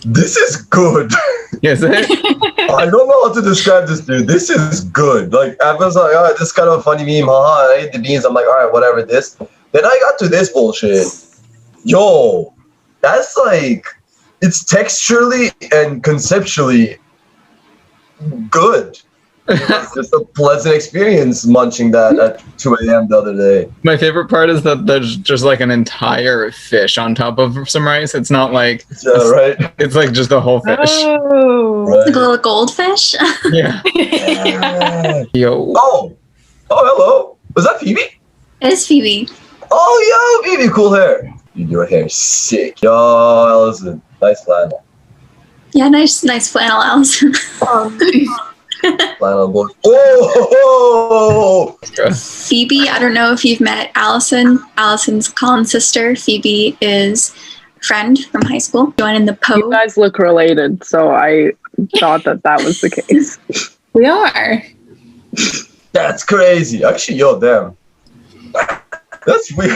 This is good. Is it? I don't know how to describe this, dude. This is good. Like, I was like, oh, this is kind of a funny meme. Haha, I ate the beans. I'm like, all right, whatever, this. Then I got to this bullshit. Yo, that's like, it's texturally and conceptually good. It's just a pleasant experience munching that at 2 a.m. the other day. My favorite part is that there's just like an entire fish on top of some rice. It's not like right. It's like just a whole fish. Oh, Right. Like a little goldfish. Yeah. Yeah. Yo. Oh, hello. Was that Phoebe? It's Phoebe. Oh, yo, Phoebe, cool hair. Dude, your hair is sick. Yo, Allison, nice flannel. Yeah, nice flannel, Allison. Flannel boy. Oh! Phoebe, I don't know if you've met Allison. Allison's Colin's sister. Phoebe is a friend from high school. Joining the you Poe. guys look related, so I thought that was the case. We are. That's crazy. Actually, yo, damn. That's weird.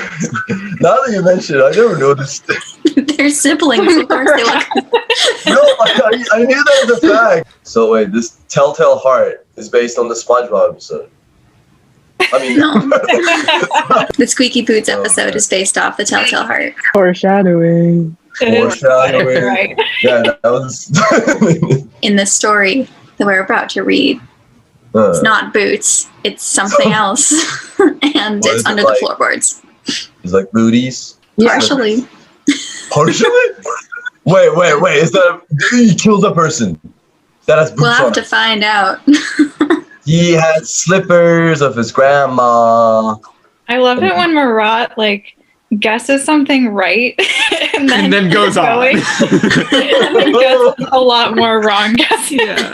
Now that you mention it, I never noticed. They're siblings, of course they look. No, I knew that was a fact. So wait, this Telltale Heart is based on the SpongeBob episode. I mean, No. The Squeaky Boots episode is based off the Telltale Heart. Foreshadowing. foreshadowing. Right. Yeah, that was. In the story that we're about to read, it's not boots, it's something else. And What is it's it under like? the floorboards. It's like booties. Partially. Partially? Wait. Is that he kills a person? That has boots We'll have on. to find out. He had slippers of his grandma. I love it when Marat like guesses something right and then goes on. going, and then gets a lot more wrong guesses. Yeah.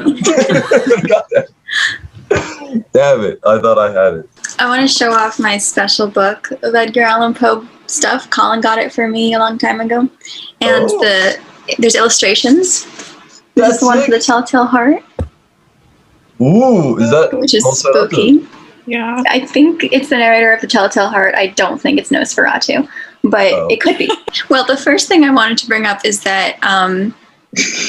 Got that. Damn it! I thought I had it. I want to show off my special book of Edgar Allan Poe stuff. Colin got it for me a long time ago. And Oh. there's illustrations. This That's is the one sick. for the Telltale Heart, Ooh, is that which is also spooky. Yeah. I think it's the narrator of the Telltale Heart. I don't think it's Nosferatu, but Oh. it could be. Well, the first thing I wanted to bring up is that,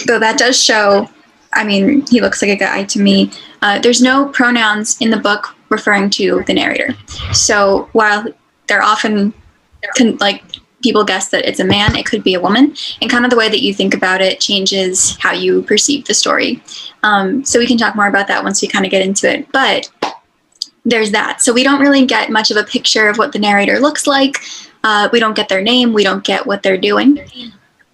though that does show, I mean, he looks like a guy to me. There's no pronouns in the book referring to the narrator. So while they're often, like, people guess that it's a man, it could be a woman. And kind of the way that you think about it changes how you perceive the story. So we can talk more about that once we kind of get into it. But there's that. So we don't really get much of a picture of what the narrator looks like. We don't get their name. We don't get what they're doing.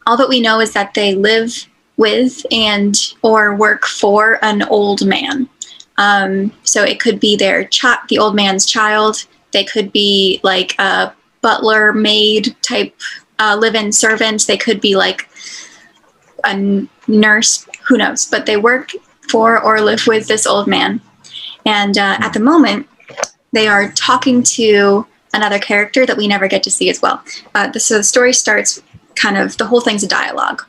All that we know is that they live with and or work for an old man. So it could be the old man's child. They could be like a butler, maid type live-in servant. They could be like a nurse. Who knows? But they work for or live with this old man. And at the moment, they are talking to another character that we never get to see as well. So the story starts the whole thing's a dialogue.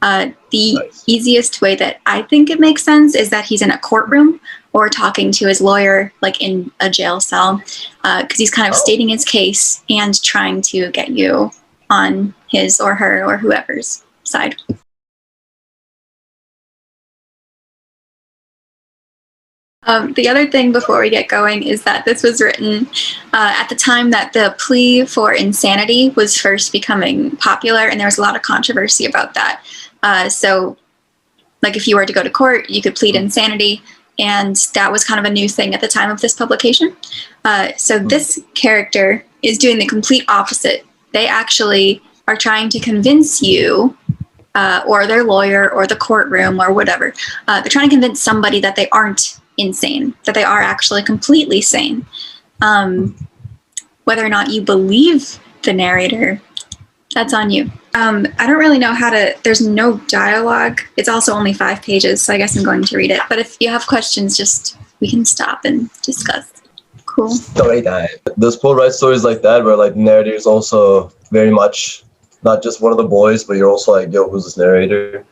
The Nice. easiest way that I think it makes sense is that he's in a courtroom or talking to his lawyer, like in a jail cell, because he's kind of stating his case and trying to get you on his or her or whoever's side. The other thing before we get going is that this was written at the time that the plea for insanity was first becoming popular, and there was a lot of controversy about that. So, like, if you were to go to court, you could plead insanity, and that was kind of a new thing at the time of this publication. So this character is doing the complete opposite. They actually are trying to convince you, or their lawyer, or the courtroom, or whatever. They're trying to convince somebody that they aren't insane, that they are actually completely sane. Whether or not you believe the narrator, that's on you. I don't really know there's no dialogue. It's also only 5 pages, so I guess I'm going to read it. But if you have questions, we can stop and discuss. Cool. Story time. Does Poe write stories like that where like the narrator is also very much not just one of the boys, but you're also like, yo, who's this narrator?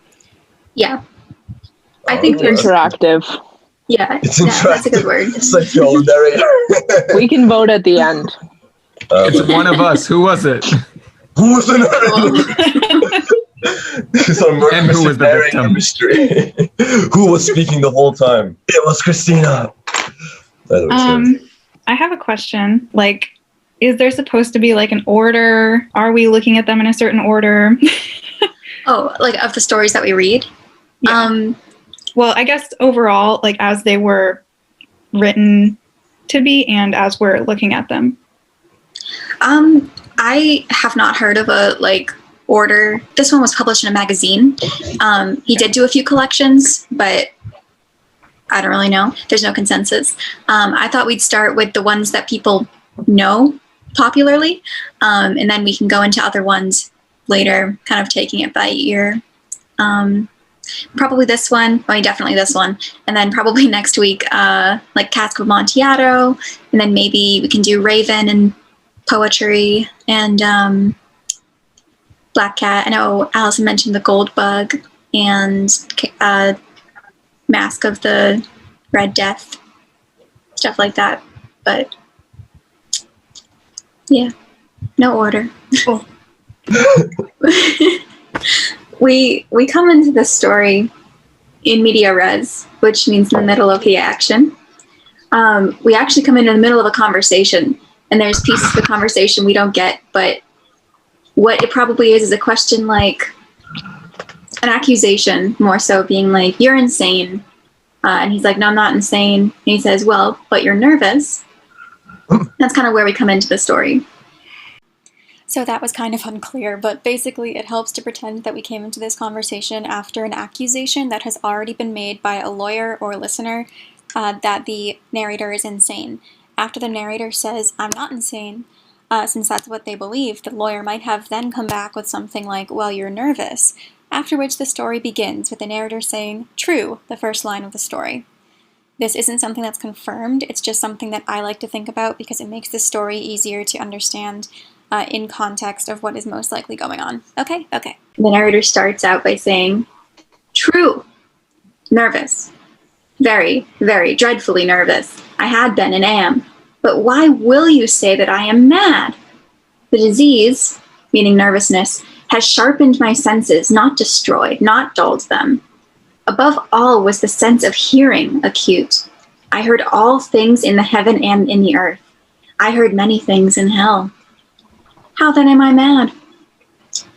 Yeah. I think Okay. there's, Interactive. yeah, It's yeah, that's a good interactive. word. It's like, yo, narrator. We can vote at the end. It's one of us. Who was it? Who was the narrator? So murder And who mystery was the narrating victim? a mystery. Who was speaking the whole time? It was Christina. That makes sense. I have a question. Like, is there supposed to be like an order? Are we looking at them in a certain order? Oh, like of the stories that we read? Yeah. Well, I guess overall, like as they were written to be and as we're looking at them. I have not heard of a like order. This one was published in a magazine. He did do a few collections, but I don't really know. There's no consensus. I thought we'd start with the ones that people know popularly, and then we can go into other ones later, kind of taking it by ear. Probably this one. I mean, definitely this one. And then probably next week, like Cask of Amontillado, and then maybe we can do Raven and poetry and Black Cat. I know Allison mentioned the Gold Bug and Mask of the Red Death, stuff like that. But yeah, no order. Cool. We come into this story in media res, which means in the middle of the action. We actually come in the middle of a conversation, and there's pieces of the conversation we don't get, but what it probably is a question like an accusation, more so being like, you're insane. And he's like, no, I'm not insane. And he says, well, but you're nervous. That's kind of where we come into the story. So that was kind of unclear, but basically it helps to pretend that we came into this conversation after an accusation that has already been made by a lawyer or listener that the narrator is insane. After the narrator says, I'm not insane, since that's what they believe, the lawyer might have then come back with something like, well, you're nervous, after which the story begins with the narrator saying, true, the first line of the story. This isn't something that's confirmed, it's just something that I like to think about because it makes the story easier to understand in context of what is most likely going on. Okay. The narrator starts out by saying, true, nervous, very, very dreadfully nervous. I had been and am. But why will you say that I am mad? The disease, meaning nervousness, has sharpened my senses, not destroyed, not dulled them. Above all was the sense of hearing acute. I heard all things in the heaven and in the earth. I heard many things in hell. How then am I mad?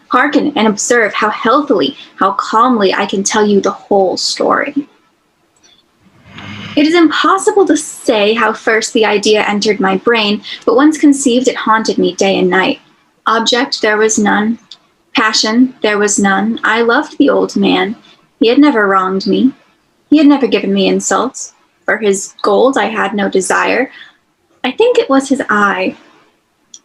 Hearken and observe how healthily, how calmly I can tell you the whole story. It is impossible to say how first the idea entered my brain, but once conceived it haunted me day and night. Object there was none. Passion there was none. I loved the old man. He had never wronged me. He had never given me insults. For his gold I had no desire. I think it was his eye.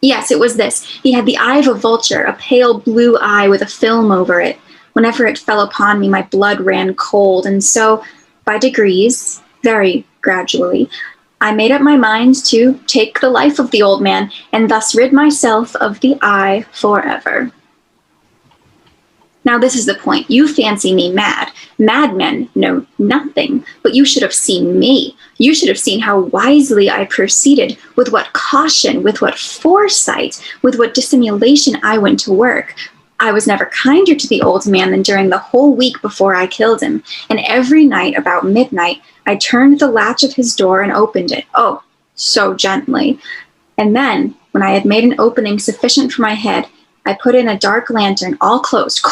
Yes, it was this. He had the eye of a vulture, a pale blue eye with a film over it. Whenever it fell upon me, my blood ran cold, and so, by degrees, very gradually, I made up my mind to take the life of the old man, and thus rid myself of the eye forever. Now this is the point. You fancy me mad. Madmen know nothing, but you should have seen me. You should have seen how wisely I proceeded, with what caution, with what foresight, with what dissimulation I went to work. I was never kinder to the old man than during the whole week before I killed him, and every night about midnight I turned the latch of his door and opened it, oh, so gently. And then, when I had made an opening sufficient for my head, I put in a dark lantern, all closed,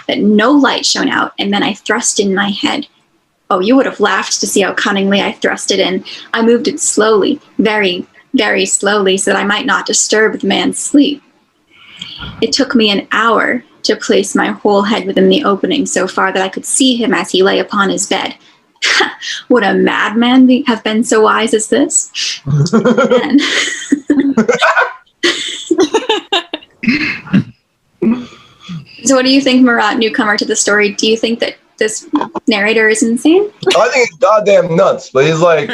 that no light shone out, and then I thrust in my head. Oh, you would have laughed to see how cunningly I thrust it in. I moved it slowly, very, very slowly, so that I might not disturb the man's sleep. It took me an hour to place my whole head within the opening so far that I could see him as he lay upon his bed. Would a madman have been so wise as this? And so what do you think, Marat, newcomer to the story? Do you think that this narrator is insane? I think he's goddamn nuts, but he's like,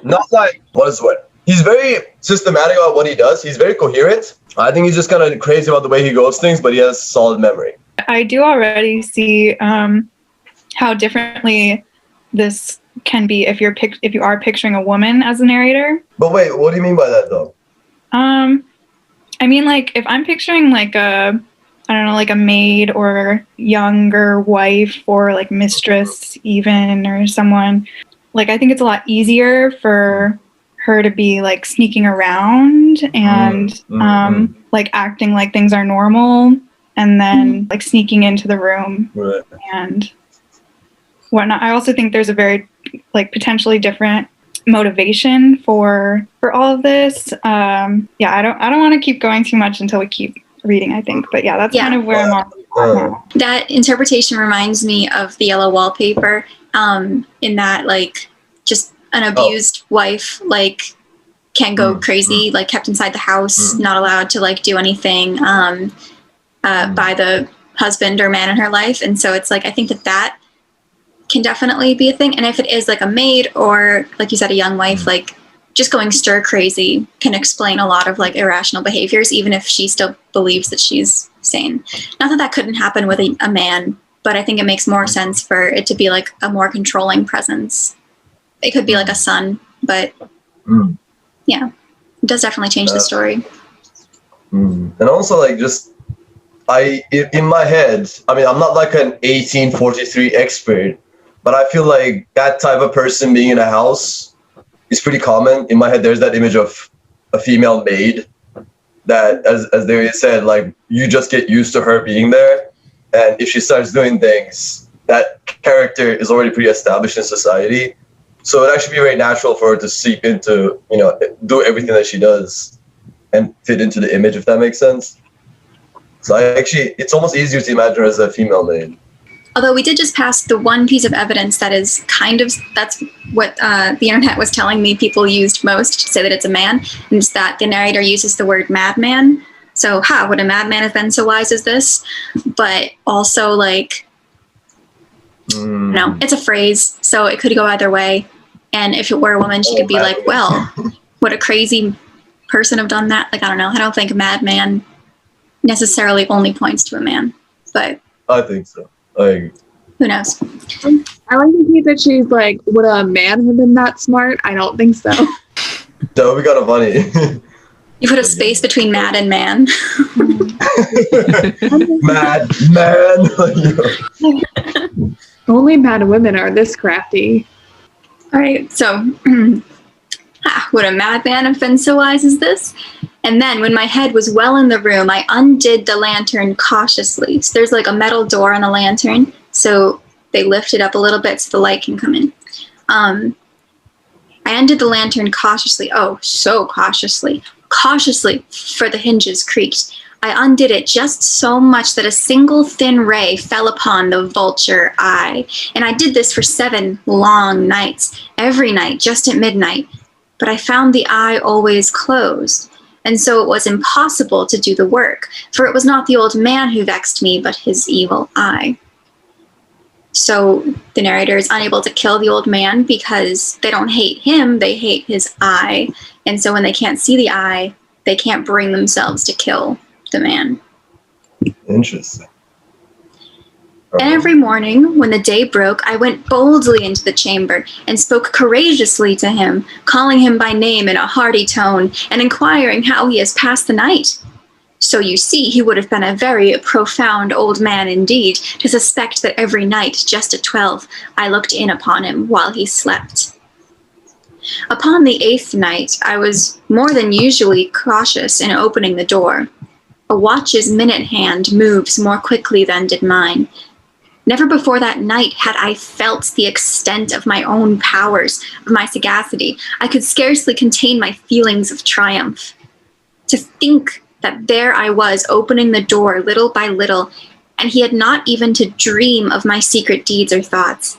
not like, what is what? He's very systematic about what he does. He's very coherent. I think he's just kind of crazy about the way he goes things, but he has solid memory. I do already see how differently this can be if you are picturing a woman as a narrator. But wait, what do you mean by that though? I mean, like, if I'm picturing like a I don't know, like a maid or younger wife or like mistress even, or someone. Like, I think it's a lot easier for her to be like sneaking around and like acting like things are normal, and then like sneaking into the room and whatnot. I also think there's a very like potentially different motivation for all of this. I don't want to keep going too much until we keep reading, I think, but that's kind of where I'm at now. That interpretation reminds me of the yellow wallpaper, in that like just an abused wife like can go crazy, like kept inside the house, not allowed to like do anything by the husband or man in her life. And so it's like, I think that can definitely be a thing. And if it is like a maid or like you said, a young wife, like just going stir crazy can explain a lot of like irrational behaviors, even if she still believes that she's sane. Not that that couldn't happen with a man, but I think it makes more sense for it to be like a more controlling presence. It could be like a son, but yeah, it does definitely change the story. And also like just, in my head, I mean, I'm not like an 1843 expert, but I feel like that type of person being in a house is pretty common. In my head, there's that image of a female maid that, as they said, like you just get used to her being there. And if she starts doing things, that character is already pretty established in society. So it actually be very natural for her to seep into, do everything that she does and fit into the image, if that makes sense. So it's almost easier to imagine her as a female maid. Although we did just pass the one piece of evidence that is that's what the internet was telling me people used most to say that it's a man, and it's that the narrator uses the word madman. So, would a madman have been so wise as this? But also, like, no, it's a phrase, so it could go either way. And if it were a woman, she could be like, well, would a crazy person have done that? Like, I don't know. I don't think madman necessarily only points to a man, but I think so. I agree. Who knows? I like to think that she's like, would a man have been that smart? I don't think so. That would be kind of funny. You put a space between mad and man. Mad man. Only mad women are this crafty. All right, so would a madman have been so wise as this? And then when my head was well in the room, I undid the lantern cautiously. So there's like a metal door on the lantern, so they lift it up a little bit so the light can come in. I undid the lantern cautiously. Oh, so cautiously. Cautiously, for the hinges creaked. I undid it just so much that a single thin ray fell upon the vulture eye. And I did this for 7 long nights, every night, just at midnight. But I found the eye always closed. And so it was impossible to do the work, for it was not the old man who vexed me, but his evil eye. So the narrator is unable to kill the old man because they don't hate him, they hate his eye. And so when they can't see the eye, they can't bring themselves to kill the man. Interesting. And every morning, when the day broke, I went boldly into the chamber and spoke courageously to him, calling him by name in a hearty tone and inquiring how he has passed the night. So you see, he would have been a very profound old man indeed to suspect that every night, just at 12, I looked in upon him while he slept. Upon the 8th night, I was more than usually cautious in opening the door. A watch's minute hand moves more quickly than did mine. Never before that night had I felt the extent of my own powers, of my sagacity. I could scarcely contain my feelings of triumph. To think that there I was opening the door little by little, and he had not even to dream of my secret deeds or thoughts.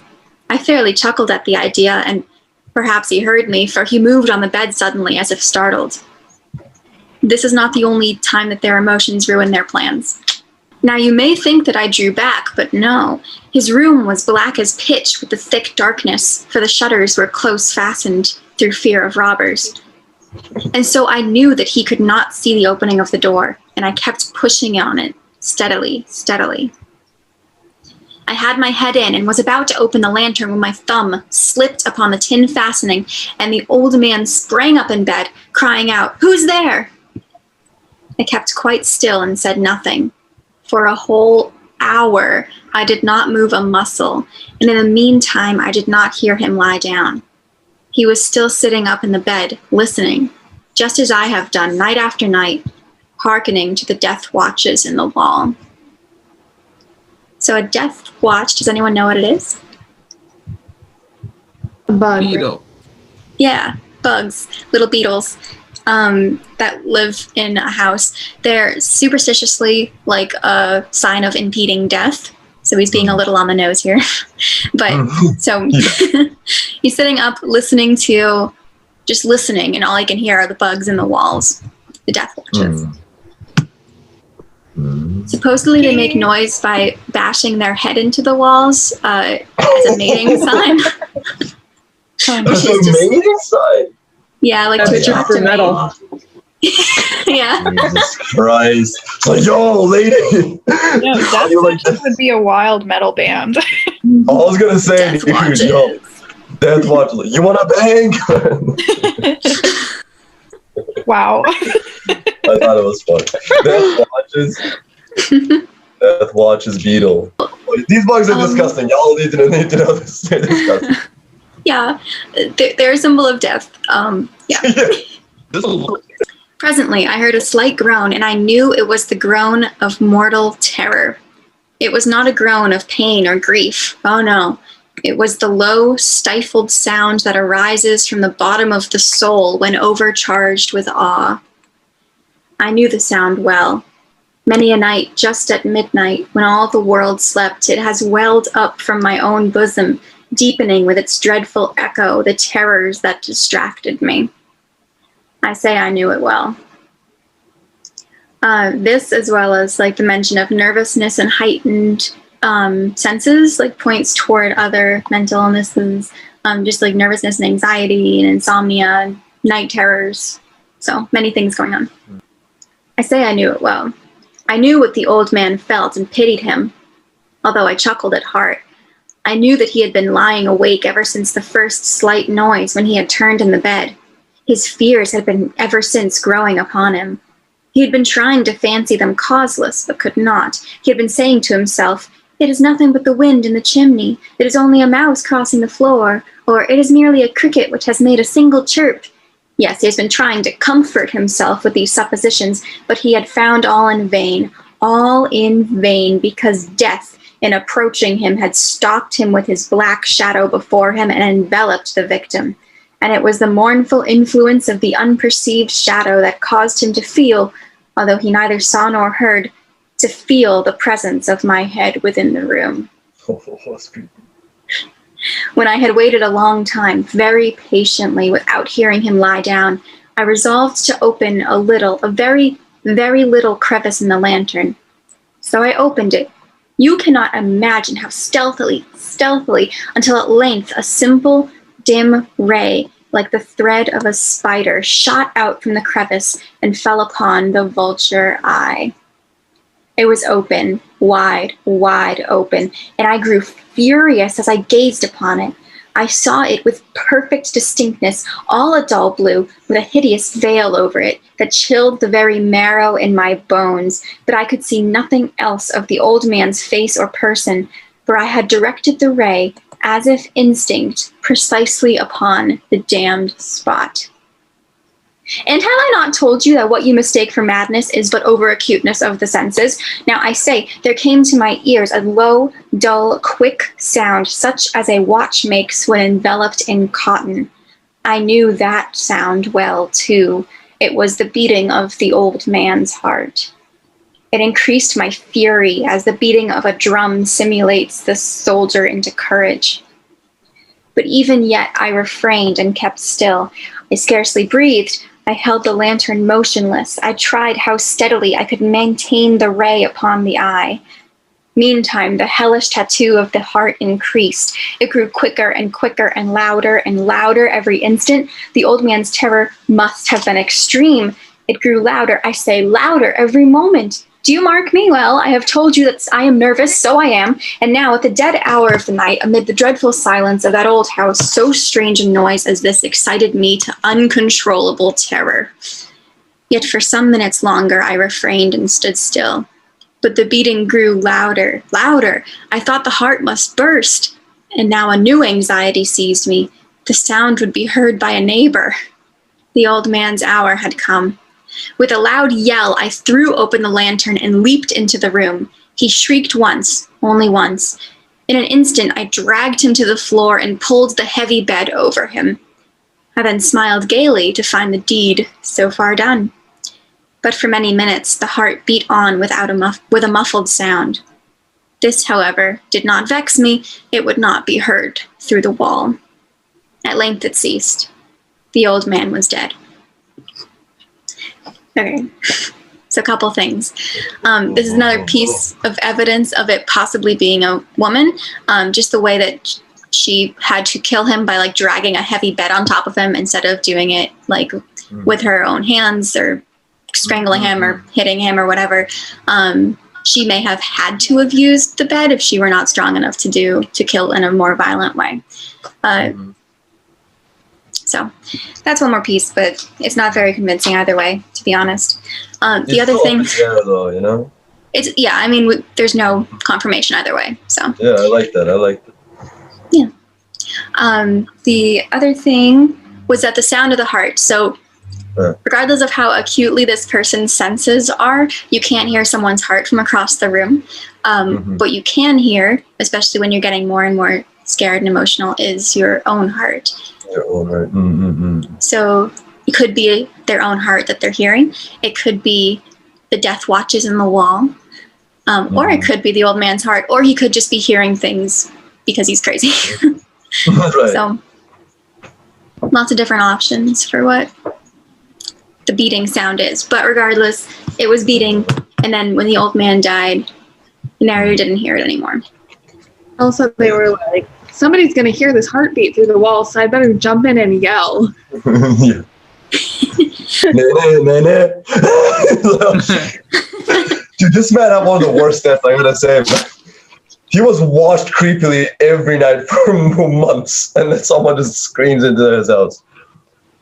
I fairly chuckled at the idea, and perhaps he heard me, for he moved on the bed suddenly as if startled. This is not the only time that their emotions ruin their plans. Now you may think that I drew back, but no. His room was black as pitch with the thick darkness, for the shutters were close fastened through fear of robbers. And so I knew that he could not see the opening of the door, and I kept pushing on it, steadily, steadily. I had my head in and was about to open the lantern when my thumb slipped upon the tin fastening, and the old man sprang up in bed, crying out, "Who's there?" I kept quite still and said nothing, For a whole hour, I did not move a muscle, and in the meantime, I did not hear him lie down. He was still sitting up in the bed, listening, just as I have done night after night, hearkening to the death watches in the wall. So a death watch, does anyone know what it is? Bug. Beetle. Yeah, bugs, little beetles that live in a house. They're superstitiously like a sign of impeding death. So he's being a little on the nose here. But so he's sitting up listening to, just listening, and all I can hear are the bugs in the walls, the death watches. Supposedly they make noise by bashing their head into the walls as a mating sign. That's a mating sign? Yeah, like to attract a metal. Yeah. Jesus Christ. It's like, yo, lady. No, Death You like Watches would be a wild metal band. I was gonna say, Death dude, watches. yo, Death Watch. You wanna bang? Wow. I thought it was fun. Death Watches Beetle. These bugs are disgusting. Y'all need to know this. They're disgusting. Yeah, they're a symbol of death. Yeah. Presently, I heard a slight groan, and I knew it was the groan of mortal terror. It was not a groan of pain or grief. Oh no. It was the low, stifled sound that arises from the bottom of the soul when overcharged with awe. I knew the sound well. Many a night, just at midnight, when all the world slept, it has welled up from my own bosom, deepening with its dreadful echo the terrors that distracted me. I say I knew it well. This, as well as like the mention of nervousness and heightened senses, like points toward other mental illnesses, just like nervousness and anxiety and insomnia, night terrors. So many things going on. I say I knew it well. I knew what the old man felt and pitied him, although I chuckled at heart. I knew that he had been lying awake ever since the first slight noise when he had turned in the bed. His fears had been ever since growing upon him. He had been trying to fancy them causeless, but could not. He had been saying to himself, "It is nothing but the wind in the chimney. It is only a mouse crossing the floor," or "It is merely a cricket which has made a single chirp." Yes, he has been trying to comfort himself with these suppositions, but he had found all in vain, because death, in approaching him, had stalked him with his black shadow before him and enveloped the victim. And it was the mournful influence of the unperceived shadow that caused him to feel, although he neither saw nor heard, to feel the presence of my head within the room. When I had waited a long time, very patiently, without hearing him lie down, I resolved to open a very, very little crevice in the lantern. So I opened it. You cannot imagine how stealthily, until at length a simple, dim ray, like the thread of a spider, shot out from the crevice and fell upon the vulture eye. It was open, wide open, and I grew furious as I gazed upon it. I saw it with perfect distinctness, all a dull blue, with a hideous veil over it that chilled the very marrow in my bones, but I could see nothing else of the old man's face or person, for I had directed the ray, as if instinct, precisely upon the damned spot. And have I not told you that what you mistake for madness is but over-acuteness of the senses? Now I say, there came to my ears a low, dull, quick sound, such as a watch makes when enveloped in cotton. I knew that sound well, too. It was the beating of the old man's heart. It increased my fury as the beating of a drum simulates the soldier into courage. But even yet I refrained and kept still. I scarcely breathed. I held the lantern motionless. I tried how steadily I could maintain the ray upon the eye. Meantime, the hellish tattoo of the heart increased. It grew quicker and louder every instant. The old man's terror must have been extreme. It grew louder, I say, louder every moment. Do you mark me? Well, I have told you that I am nervous, so I am. And now, at the dead hour of the night, amid the dreadful silence of that old house, so strange a noise as this excited me to uncontrollable terror. Yet for some minutes longer I refrained and stood still. But the beating grew louder, louder. I thought the heart must burst. And now a new anxiety seized me. The sound would be heard by a neighbor. The old man's hour had come. With a loud yell, I threw open the lantern and leaped into the room. He shrieked once, only once. In an instant, I dragged him to the floor and pulled the heavy bed over him. I then smiled gaily to find the deed so far done. But for many minutes, the heart beat on with a muffled sound. This, however, did not vex me. It would not be heard through the wall. At length it ceased. The old man was dead. Okay, so a couple things. This is another piece of evidence of it possibly being a woman. Just the way that she had to kill him by like dragging a heavy bed on top of him instead of doing it like with her own hands or strangling him or hitting him or whatever. She may have had to have used the bed if she were not strong enough to kill in a more violent way. So that's one more piece, but it's not very convincing either way, to be honest. The other thing, though, you know, I mean, there's no confirmation either way. So yeah, I like that. Yeah. The other thing was that the sound of the heart. So regardless of how acutely this person's senses are, you can't hear someone's heart from across the room. What you can hear, especially when you're getting more and more scared and emotional, is your own heart. Your own heart. So it could be their own heart that they're hearing. It could be the death watches in the wall. Or it could be the old man's heart. Or he could just be hearing things because he's crazy. Right. So lots of different options for what the beating sound is. But regardless, it was beating. And then when the old man died, the narrator didn't hear it anymore. Also, they were like, somebody's going to hear this heartbeat through the wall, so I better jump in and yell. Yeah. Dude, this man had one of the worst deaths, I gotta say. He was watched creepily every night for months, and then someone just screams into his house.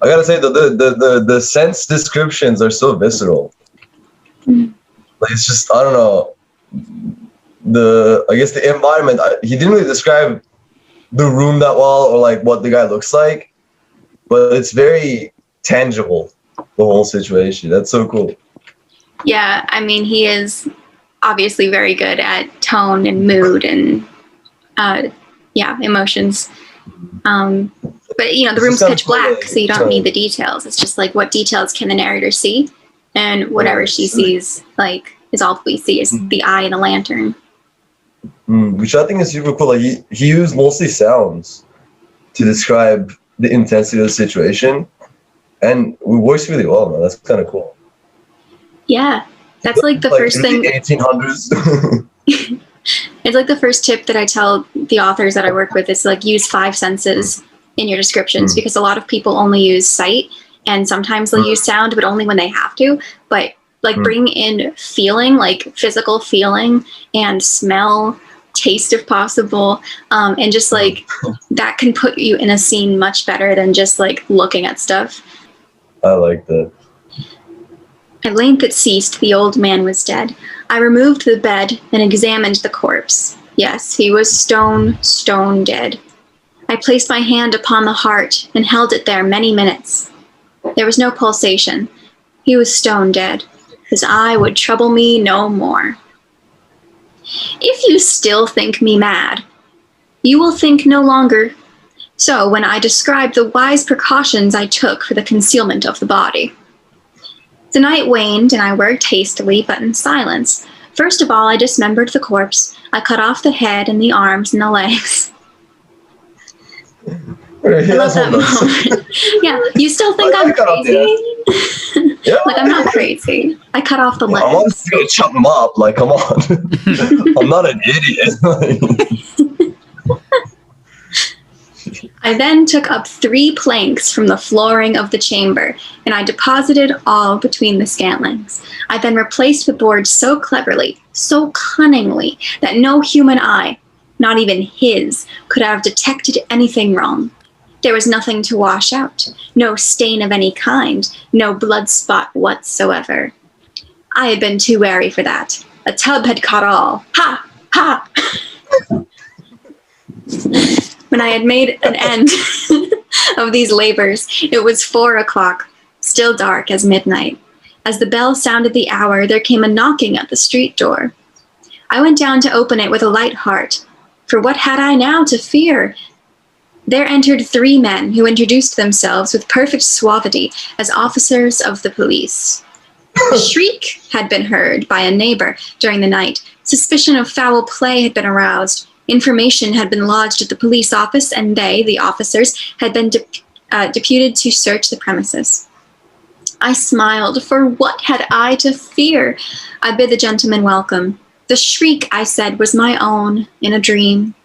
I gotta say, the sense descriptions are so visceral. Like, it's just, I don't know. I guess the environment, he didn't really describe the room that well or like what the guy looks like, but it's very tangible, the whole situation. That's so cool. Yeah, I mean, he is obviously very good at tone and mood and emotions. But you know, the room's pitch black, so you don't need the details. It's just like, what details can the narrator see? And whatever she sees, like, is all we see is the eye and the lantern. Which I think is super cool. Like, he used mostly sounds to describe the intensity of the situation, and it works really well, man. That's kind of cool. Yeah, that's like the first thing. 1800s. It's like the first tip that I tell the authors that I work with is like, use 5 senses in your descriptions, because a lot of people only use sight, and sometimes they'll use sound, but only when they have to. But like, bring in feeling, like physical feeling and smell, taste if possible, and just like that can put you in a scene much better than just like looking at stuff. I like that. At length it ceased. The old man was dead. I removed the bed and examined the corpse. Yes, he was stone dead. I placed my hand upon the heart and held it there many minutes. There was no pulsation. He was stone dead. His eye would trouble me no more. If you still think me mad, you will think no longer so when I describe the wise precautions I took for the concealment of the body. The night waned, and I worked hastily, but in silence. First of all, I dismembered the corpse. I cut off the head and the arms and the legs. I love that moment. Yeah, you still think I'm crazy? Yeah. Like, I'm not crazy. I cut off the legs. I'm not gonna chop them up. Like, come on. I'm not an idiot. I then took up 3 planks from the flooring of the chamber, and I deposited all between the scantlings. I then replaced the boards so cleverly, so cunningly, that no human eye, not even his, could have detected anything wrong. There was nothing to wash out, no stain of any kind, no blood spot whatsoever. I had been too wary for that. A tub had caught all. Ha! Ha! When I had made an end of these labors, it was 4 o'clock, still dark as midnight. As the bell sounded the hour, there came a knocking at the street door. I went down to open it with a light heart, for what had I now to fear? There entered 3 men who introduced themselves with perfect suavity as officers of the police. A shriek had been heard by a neighbor during the night. Suspicion of foul play had been aroused. Information had been lodged at the police office, and they, the officers, had been deputed to search the premises. I smiled, for what had I to fear? I bid the gentleman welcome. The shriek, I said, was my own, in a dream.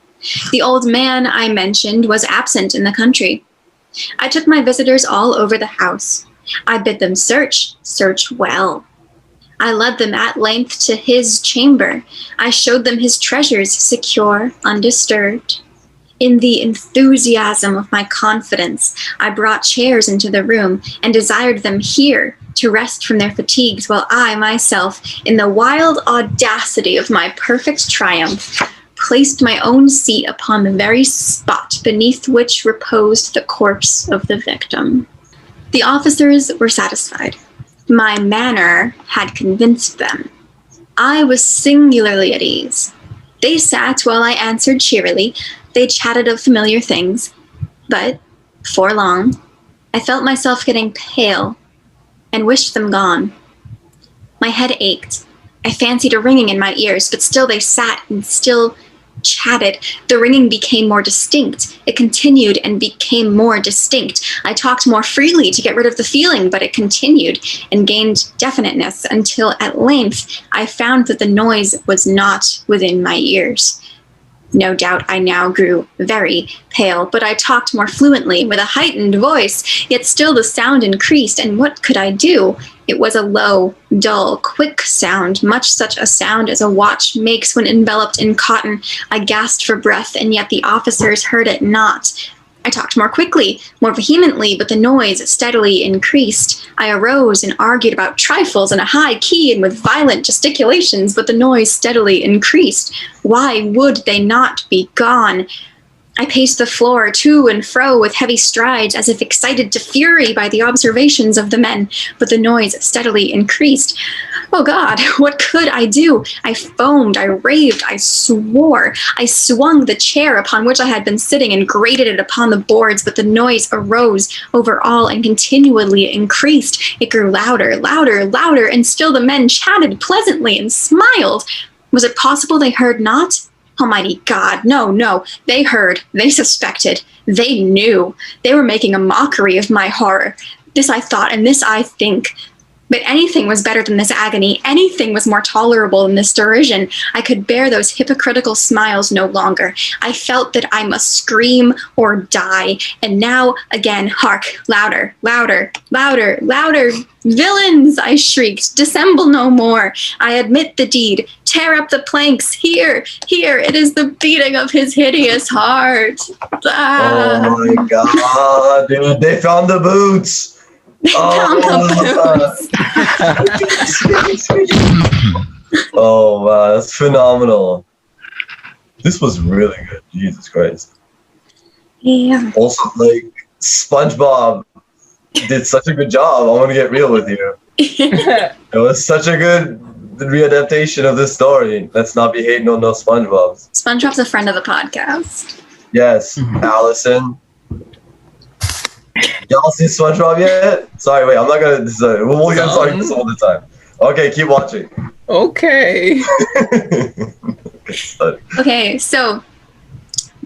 The old man I mentioned was absent in the country. I took my visitors all over the house. I bid them search well. I led them at length to his chamber. I showed them his treasures, secure, undisturbed. In the enthusiasm of my confidence, I brought chairs into the room and desired them here to rest from their fatigues, while I myself, in the wild audacity of my perfect triumph, placed my own seat upon the very spot beneath which reposed the corpse of the victim. The officers were satisfied. My manner had convinced them. I was singularly at ease. They sat while I answered cheerily. They chatted of familiar things. But, before long, I felt myself getting pale and wished them gone. My head ached. I fancied a ringing in my ears, but still they sat and still chatted. The ringing became more distinct. It continued and became more distinct. I talked more freely to get rid of the feeling, but it continued and gained definiteness until at length I found that the noise was not within my ears. No doubt I now grew very pale, but I talked more fluently with a heightened voice, yet still the sound increased, and what could I do? It was a low, dull, quick sound, much such a sound as a watch makes when enveloped in cotton. I gasped for breath, and yet the officers heard it not. I talked more quickly, more vehemently, but the noise steadily increased. I arose and argued about trifles in a high key and with violent gesticulations, but the noise steadily increased. Why would they not be gone? I paced the floor to and fro with heavy strides, as if excited to fury by the observations of the men, but the noise steadily increased. Oh God, what could I do? I foamed, I raved, I swore. I swung the chair upon which I had been sitting and grated it upon the boards, but the noise arose over all and continually increased. It grew louder, louder, louder, and still the men chatted pleasantly and smiled. Was it possible they heard not? Almighty God, no, they heard, they suspected, they knew. They were making a mockery of my horror. This I thought, and this I think. But anything was better than this agony. Anything was more tolerable than this derision. I could bear those hypocritical smiles no longer. I felt that I must scream or die. And now, again, hark, louder, louder, louder, louder. Villains, I shrieked, dissemble no more. I admit the deed. Tear up the planks. Here, it is the beating of his hideous heart. Ah. Oh my God, dude, they found the boots. Oh wow, that's phenomenal. This was really good. Jesus Christ. Yeah. Also, like, SpongeBob did such a good job. I want to get real with you. It was such a good readaptation of this story. Let's not be hating on those SpongeBobs. SpongeBob's a friend of the podcast. Yes, Allison. Y'all see SpongeBob yet? Sorry, wait, I'm not gonna. We'll get started this all the time. Okay, keep watching. Okay. Okay, so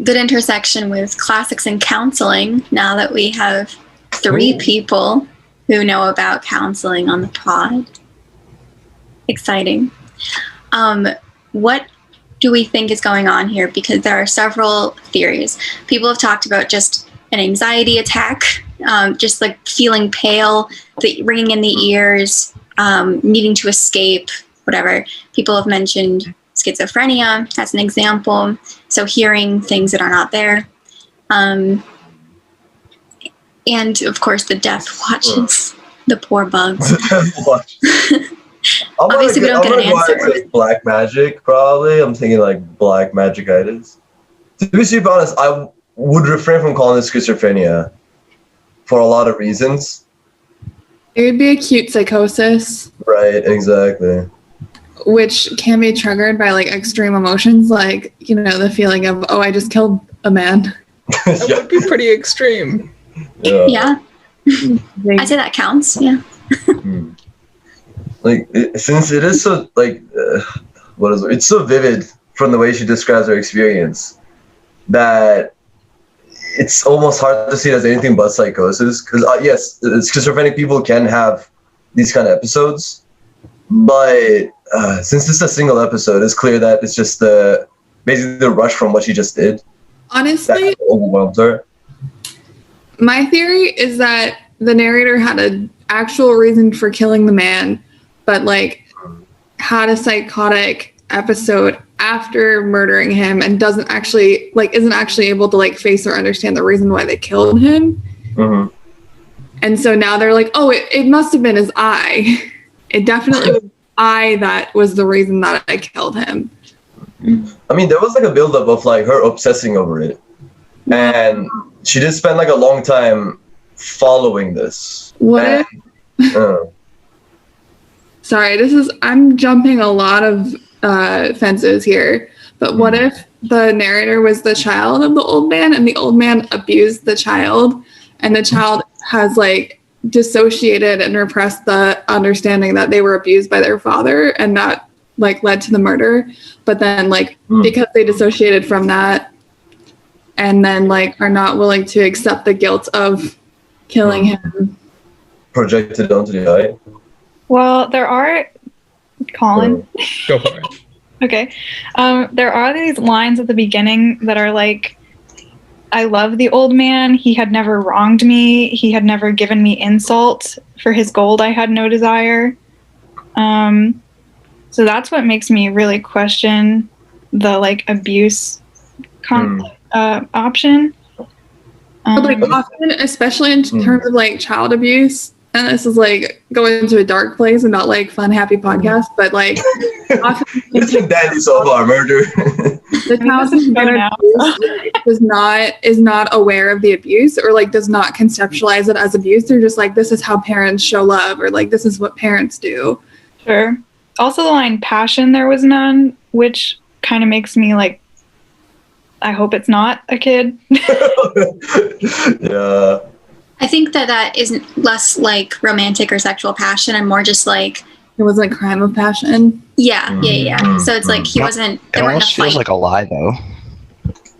good intersection with classics and counseling. Now that we have 3 people who know about counseling on the pod. Exciting. What do we think is going on here? Because there are several theories. People have talked about just an anxiety attack, just like feeling pale, the ringing in the ears, needing to escape, whatever. People have mentioned schizophrenia as an example, so hearing things that are not there. And of course the death watches, the poor bugs. Obviously, we don't get an answer. I'm gonna say black magic, probably. I'm thinking like black magic-itis. To be super honest, I would refrain from calling this schizophrenia for a lot of reasons. It would be acute psychosis, Right, exactly. which can be triggered by like extreme emotions, like, you know, the feeling of, oh, I just killed a man. That would be pretty extreme. Yeah, I'd say that counts. Yeah. Like, since it is so, like, it's so vivid from the way she describes her experience that it's almost hard to see it as anything but psychosis. Because, yes, schizophrenic people can have these kind of episodes, but since it's a single episode, it's clear that it's just basically the rush from what she just did Honestly, that overwhelmed her. my theory is that the narrator had an actual reason for killing the man, but like had a psychotic episode after murdering him and isn't actually able to like face or understand the reason why they killed him. Mm-hmm. And so now they're like, oh, it must have been his eye. It definitely was I that was the reason that I killed him. I mean, there was like a buildup of like her obsessing over it, and she did spend like a long time following this. What if? Sorry, I'm jumping a lot of fences here, but what if the narrator was the child of the old man and the old man abused the child and the child has like dissociated and repressed the understanding that they were abused by their father and that like led to the murder, but then like because they dissociated from that and then like are not willing to accept the guilt of killing him, projected onto the eye. Well, there are, Colin. Go for it. Okay. There are these lines at the beginning that are like, I love the old man. He had never wronged me. He had never given me insult. For his gold, I had no desire. So that's what makes me really question the like abuse option. but like often, especially in terms of like child abuse, and this is like going into a dark place and not like fun, happy podcast, but like often It's been dandy so far, murder. the child who's been abused is not aware of the abuse or like does not conceptualize it as abuse. They're just like, this is how parents show love, or like this is what parents do. Sure. Also, the line "passion there was none," which kind of makes me like, I hope it's not a kid. Yeah. I think that isn't less like romantic or sexual passion and more just like It wasn't a crime of passion. yeah. So it's like he wasn't. It They weren't in a almost feels fight. like a lie, though.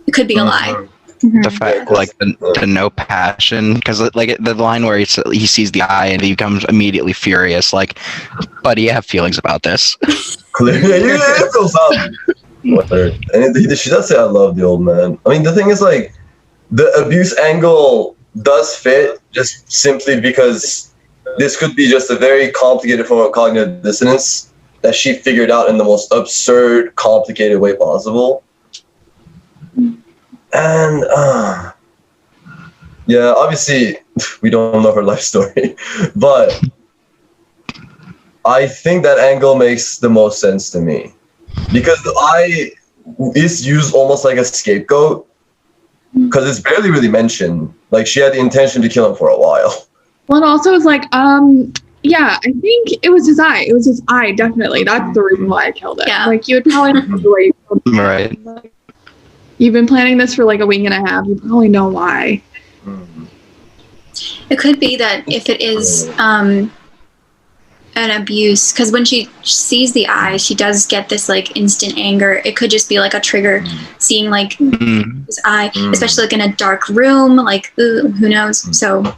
It could be a lie. The fact, like the no passion, because like the line where he sees the eye and he becomes immediately furious, like, buddy, you have feelings about this. Clearly, it feels up. And she does say, "I love the old man." I mean, the thing is, like, the abuse angle does fit just simply because this could be just a very complicated form of cognitive dissonance that she figured out in the most absurd, complicated way possible. And yeah, obviously we don't know her life story, but I think that angle makes the most sense to me because the eye is used almost like a scapegoat because it's barely really mentioned. Like she had the intention to kill him for a while. Well, and also it's like, yeah, I think it was his eye. It was his eye, definitely. That's the reason why I killed him. Yeah. Like you would probably know the way you killed him. Right. Like, you've been planning this for like a week and a half. You probably know why. It could be that if it is an abuse, because when she sees the eye, she does get this like instant anger. It could just be like a trigger, seeing like his eye, especially like in a dark room. Like who knows? So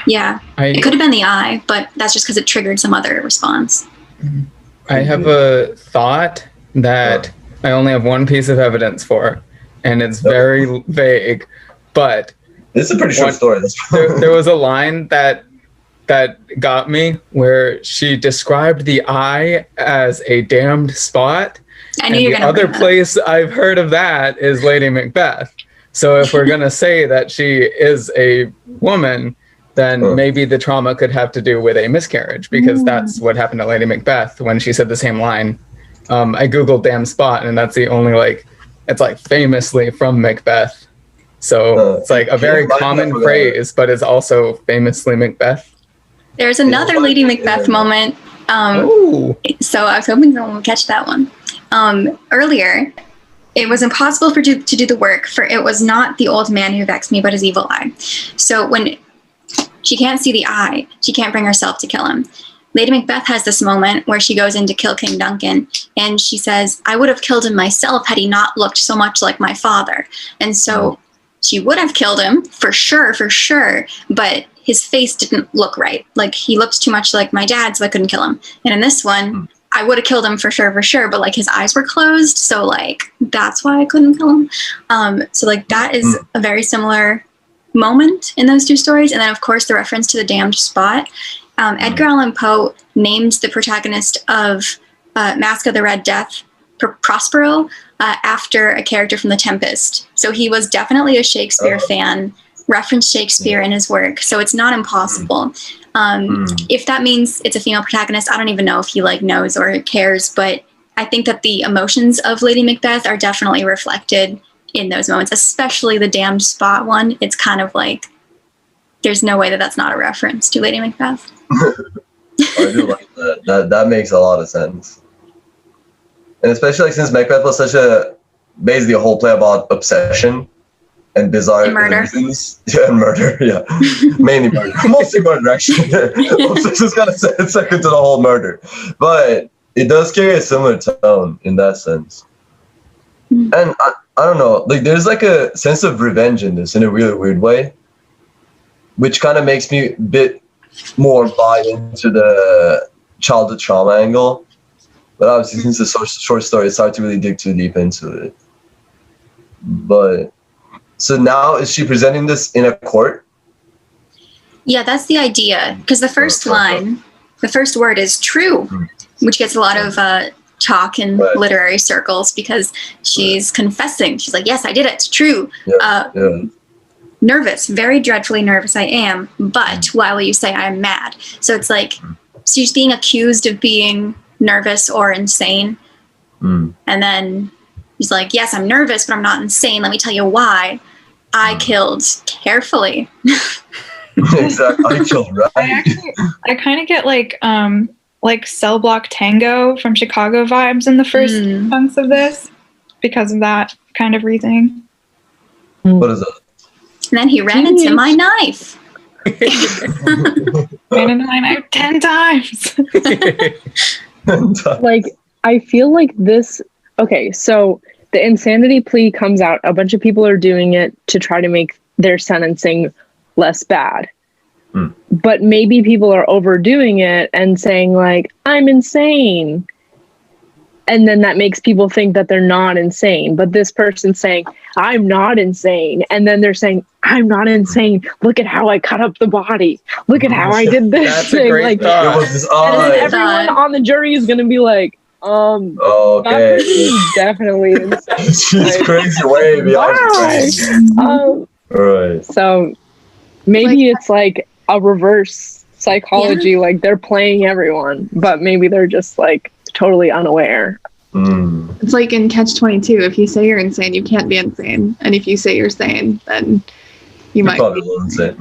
yeah, it could have been the eye, but that's just because it triggered some other response. I have a thought that I only have one piece of evidence for, and it's very vague, but It's a pretty short story. there was a line that got me where she described the eye as a damned spot. I knew you were the going to other place I've heard of that is Lady Macbeth. So if we're gonna say that she is a woman, then maybe the trauma could have to do with a miscarriage, because that's what happened to Lady Macbeth when she said the same line. I googled damn spot, and that's the only it's like famously from Macbeth. So it's like a very common phrase, but it's also famously Macbeth. There's another Lady Macbeth moment. So I was hoping someone would catch that one. Earlier, it was impossible to do the work, for it was not the old man who vexed me, but his evil eye. So when she can't see the eye, she can't bring herself to kill him. Lady Macbeth has this moment where she goes in to kill King Duncan, and she says, I would have killed him myself had he not looked so much like my father. And so she would have killed him for sure, but his face didn't look right. Like, he looked too much like my dad, so I couldn't kill him. And in this one, I would have killed him for sure, but like his eyes were closed, so like that's why I couldn't kill him. So like that is a very similar moment in those two stories. And then of course the reference to the damned spot. Edgar Allan Poe named the protagonist of Masque of the Red Death Prospero after a character from The Tempest. So he was definitely a Shakespeare fan, referenced Shakespeare in his work. So it's not impossible. If that means it's a female protagonist, I don't even know if he like knows or cares, but I think that the emotions of Lady Macbeth are definitely reflected in those moments, especially the damned spot one. It's kind of like, there's no way that that's not a reference to Lady Macbeth. I do like that. That makes a lot of sense. And especially like since Macbeth was basically a whole play about obsession and bizarre and murder. reasons. Yeah, and murder, yeah. Mainly murder. Mostly murder, actually. Obsession's kind of second to the whole murder. But it does carry a similar tone in that sense. And I don't know, like there's like a sense of revenge in this in a really weird way, which kind of makes me a bit more buy into the childhood trauma angle. But obviously, since it's a short story, it's hard to really dig too deep into it. But so now is she presenting this in a court? Yeah, that's the idea. Because the first line, the first word is true, which gets a lot of talk in literary circles because she's confessing. She's like, yes, I did it. It's true. Nervous, very dreadfully nervous I am. But why will you say I'm mad? So it's like she's being accused of being nervous or insane. And then he's like, yes, I'm nervous, but I'm not insane. Let me tell you why. I killed carefully. Exactly. I killed right. I kind of get like Cell Block Tango from Chicago vibes in the first chunks of this because of that kind of reasoning. What is that? And then he ran into my knife. Ran into my knife 10 times. Like, I feel like this. Okay, so the insanity plea comes out. A bunch of people are doing it to try to make their sentencing less bad. But maybe people are overdoing it and saying, like, I'm insane. And then that makes people think that they're not insane. But this person's saying, I'm not insane. And then they're saying, I'm not insane. Look at how I cut up the body. Look at how I did this That's thing. a great thought. And then everyone on the jury is going to be like, okay. that person's definitely insane. She's crazy way beyond. Right. So maybe it's like a reverse psychology. Like they're playing everyone, but maybe they're just like totally unaware. It's like in Catch-22. If you say you're insane, you can't be insane. And if you say you're sane, then you might probably be insane.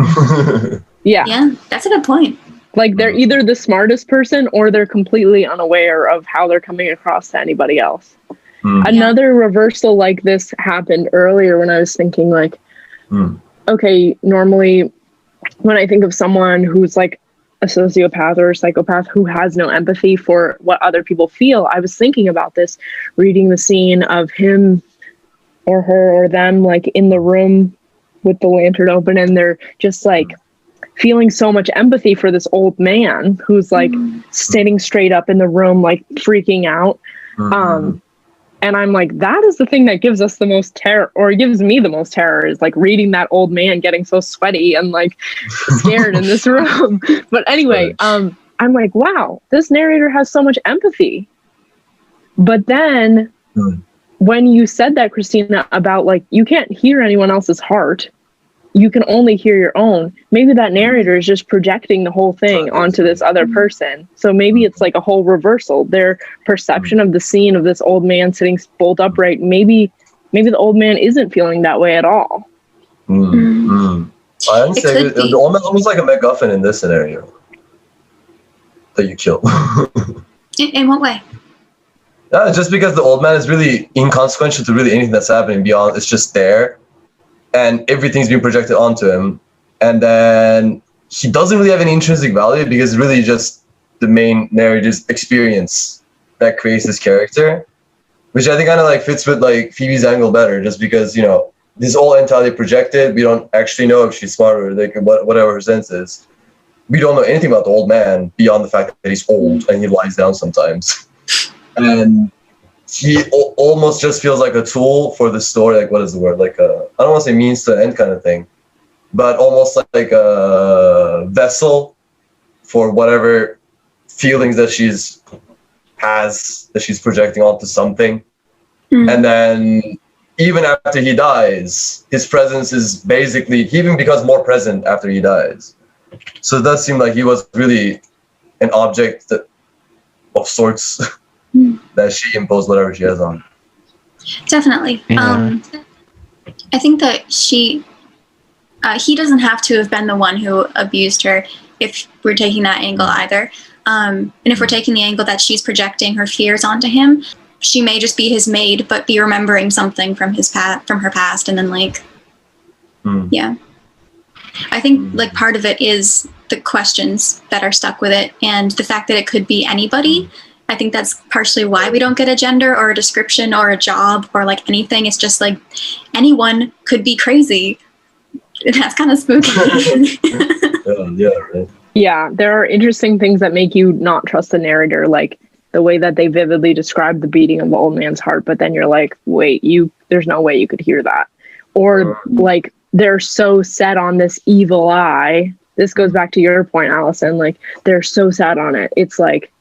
Yeah, that's a good point. Like they're either the smartest person or they're completely unaware of how they're coming across to anybody else. Another reversal like this happened earlier when I was thinking like, okay, normally when I think of someone who's like a sociopath or a psychopath who has no empathy for what other people feel, I was thinking about this, reading the scene of him or her or them like in the room with the lantern open, and they're just like feeling so much empathy for this old man who's like sitting straight up in the room, like freaking out. And I'm like, that is the thing that gives us the most terror, or gives me the most terror, is like reading that old man getting so sweaty and like scared in this room. But anyway, I'm like, wow, this narrator has so much empathy. But then when you said that, Christina, about like, you can't hear anyone else's heart, you can only hear your own. Maybe that narrator is just projecting the whole thing onto this other person. So maybe it's like a whole reversal. Their perception of the scene of this old man sitting bolt upright, maybe the old man isn't feeling that way at all. I understand. The old man's almost like a MacGuffin in this scenario that you kill. In what way? Yeah, just because the old man is really inconsequential to really anything that's happening beyond. It's just there. And everything's being projected onto him. And then he doesn't really have any intrinsic value because it's really just the main narrator's experience that creates this character, which I think kind of like fits with like Phoebe's angle better, just because, you know, this is all entirely projected. We don't actually know if she's smart or like whatever her sense is. We don't know anything about the old man beyond the fact that he's old and he lies down sometimes. And he almost just feels like a tool for the story. Like, what is the word? Like I don't want to say means to end kind of thing, but almost like a vessel for whatever feelings that she's projecting onto something. And then even after he dies, his presence is basically, he even becomes more present after he dies. So it does seem like he was really an object of sorts that she imposed whatever she has on. Definitely. Yeah. I think that he doesn't have to have been the one who abused her if we're taking that angle either. And if we're taking the angle that she's projecting her fears onto him, she may just be his maid, but be remembering something from her past, and then like, yeah. I think like part of it is the questions that are stuck with it, and the fact that it could be anybody. I think that's partially why we don't get a gender or a description or a job or like anything. It's just like anyone could be crazy. That's kind of spooky. Yeah, right. Yeah, there are interesting things that make you not trust the narrator, like the way that they vividly describe the beating of the old man's heart, but then you're like, wait, there's no way you could hear that. Or like they're so set on this evil eye. This goes back to your point, Allison, like they're so set on it. It's like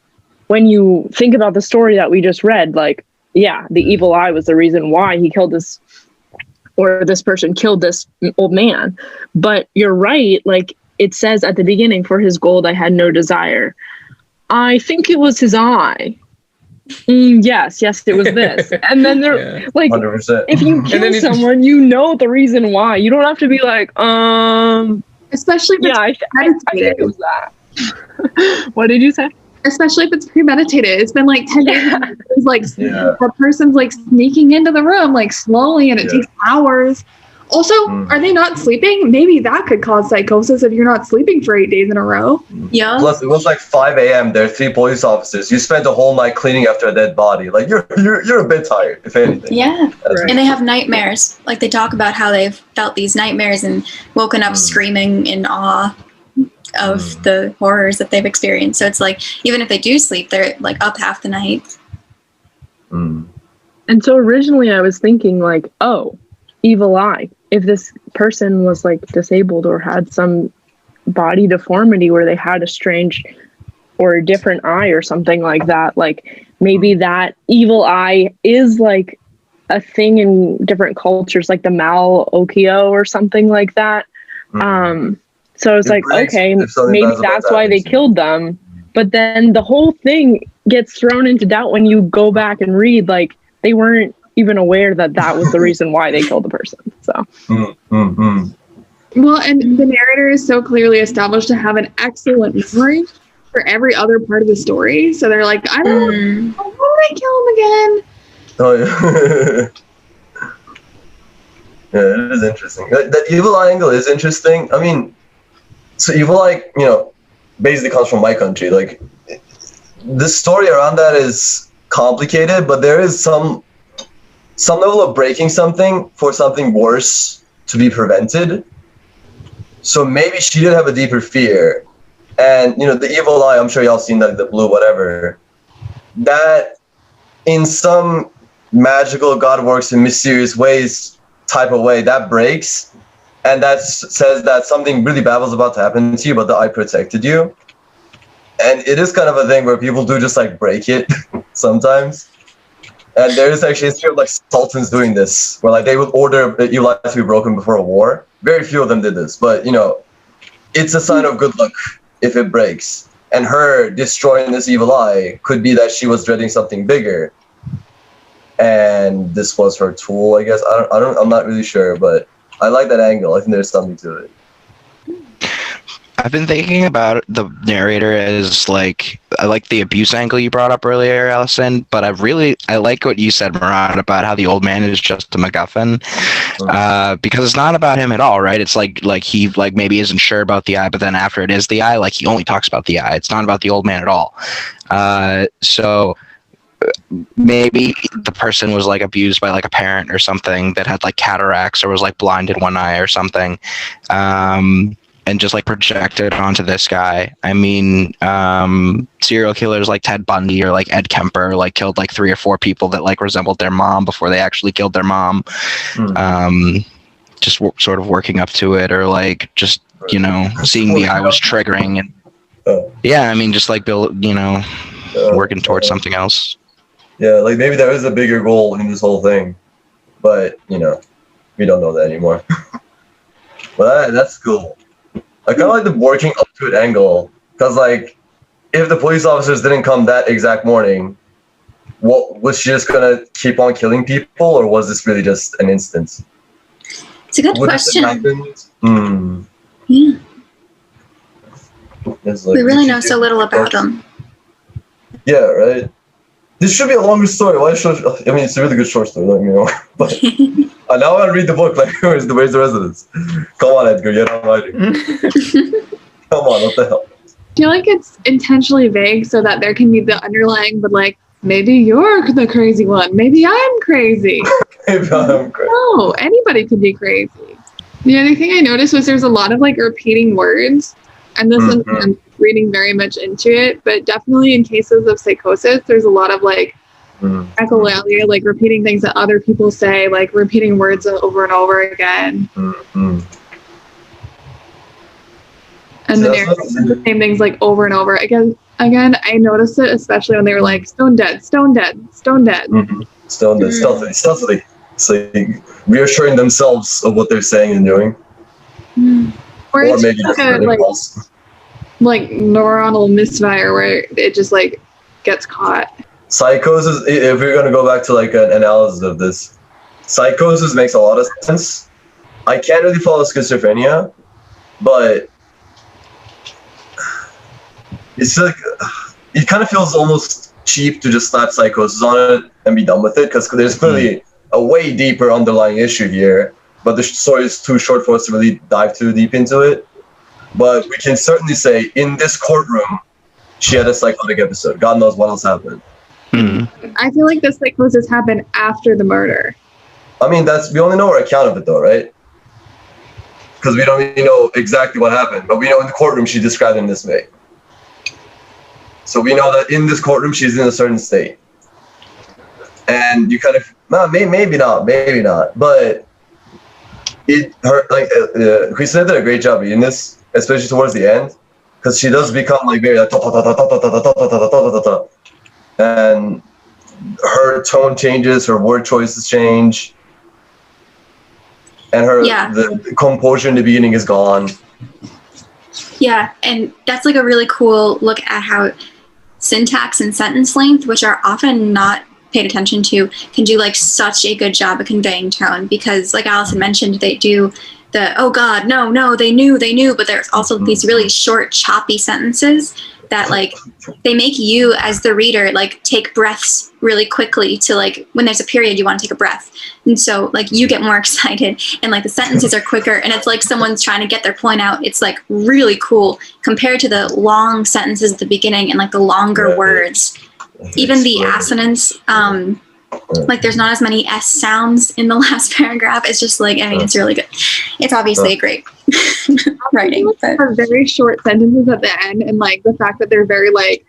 when you think about the story that we just read, like, yeah, the evil eye was the reason why he killed this, or this person killed this old man. But you're right, like it says at the beginning, for his gold I had no desire. I think it was his eye. Yes, it was this. And then they're like, 100%. if you kill someone, you know the reason why. You don't have to be like, especially if I think it was that. What did you say? Especially if it's premeditated. It's been like 10 days. It's like the person's like sneaking into the room like slowly, and it takes hours. Also, are they not sleeping? Maybe that could cause psychosis if you're not sleeping for 8 days in a row. Yeah. Plus, it was like 5 a.m. There are 3 police officers. You spent a whole night cleaning after a dead body. Like you're a bit tired, if anything. Yeah. And they have nightmares. Like they talk about how they've felt these nightmares and woken up screaming in awe of the horrors that they've experienced. So it's like, even if they do sleep, they're like up half the night. And so originally I was thinking like, oh, evil eye. If this person was like disabled or had some body deformity where they had a strange or a different eye or something like that, like maybe that evil eye is like a thing in different cultures, like the Mal-Okio or something like that. So it's like, okay, maybe that's why they killed them. But then the whole thing gets thrown into doubt when you go back and read, like they weren't even aware that that was the reason why they killed the person. So. Well, and the narrator is so clearly established to have an excellent memory for every other part of the story. So they're like, I don't want to kill him again. Oh, yeah. Yeah, it is interesting. That evil eye angle is interesting. I mean, so evil eye, basically comes from my country. Like, the story around that is complicated, but there is some level of breaking something for something worse to be prevented. So maybe she did have a deeper fear. And, the evil eye, I'm sure y'all seen that, the blue, whatever, that in some magical God works in mysterious ways type of way, that breaks. And that says that something really bad was about to happen to you, but the eye protected you. And it is kind of a thing where people do just like break it sometimes. And there is actually a history of like sultans doing this, where like they would order evil eye to be broken before a war, very few of them did this, but you know, it's a sign of good luck if it breaks. And her destroying this evil eye could be that she was dreading something bigger, and this was her tool, I guess. I'm not really sure, but I like that angle. I think there's something to it. I've been thinking about the narrator as like, I like the abuse angle you brought up earlier, Allison, but I like what you said, Murad, about how the old man is just a MacGuffin, because it's not about him at all, right? It's like he like maybe isn't sure about the eye, but then after it is the eye, like he only talks about the eye. It's not about the old man at all. So maybe the person was like abused by like a parent or something that had like cataracts or was like blind in one eye or something. And just like projected onto this guy. I mean, serial killers like Ted Bundy or like Ed Kemper like killed like 3 or 4 people that like resembled their mom before they actually killed their mom. Just sort of working up to it, or like just, you know, seeing the eye was triggering, and yeah, I mean, just like working towards something else. Yeah, like maybe there is a bigger goal in this whole thing, but you know, we don't know that anymore. But that's cool. I kind of like the working up to it angle, because like, if the police officers didn't come that exact morning, what was she just gonna keep on killing people, or was this really just an instance? It's a good question. Yeah. Like, we really know so little about them. Yeah, right. This should be a longer story. Why should I mean, it's a really good short story, let me know. But now I want to read the book. Like, where's the rest of this? Come on, Edgar, get on writing. Come on, what the hell? I feel like it's intentionally vague so that there can be the underlying, but like, maybe you're the crazy one. Maybe I'm crazy. Maybe I'm crazy. No, anybody could be crazy. The other thing I noticed was there's a lot of like repeating words, and this is I'm reading very much into it, but definitely in cases of psychosis, there's a lot of like echolalia, like repeating things that other people say, like repeating words over and over again. And the narrator says the same things like over and over again. I noticed it especially when they were like stone dead, stone dead, stone dead. Stone dead, stealthily. It's like reassuring themselves of what they're saying and doing. Or maybe like neuronal misfire where it just like gets caught. Psychosis, if we're going to go back to like an analysis of this, psychosis makes a lot of sense. I can't really follow schizophrenia, but it's like, it kind of feels almost cheap to just slap psychosis on it and be done with it, because there's clearly a way deeper underlying issue here, but the story is too short for us to really dive too deep into it. But we can certainly say, in this courtroom, she had a psychotic episode. God knows what else happened. I feel like the psychosis happened after the murder. I mean, we only know her account of it, though, right? Because we don't really know exactly what happened. But we know in the courtroom, she described it in this way. So we know that in this courtroom, she's in a certain state. And you kind of, maybe not. But Christina did a great job in this, especially towards the end, because she does become like very like, and her tone changes, her word choices change, and the composure in the beginning is gone. Yeah, and that's like a really cool look at how syntax and sentence length, which are often not paid attention to, can do like such a good job of conveying tone, because like Allison mentioned, they do the oh god, no, they knew, but there's also these really short, choppy sentences that like they make you as the reader like take breaths really quickly to like when there's a period you want to take a breath, and so like you get more excited and like the sentences are quicker and it's like someone's trying to get their point out. It's like really cool compared to the long sentences at the beginning and like the longer words. Even the assonance, like there's not as many S sounds in the last paragraph. It's just like, I mean, it's really good. It's obviously a great writing. But very short sentences at the end, and like the fact that they're very like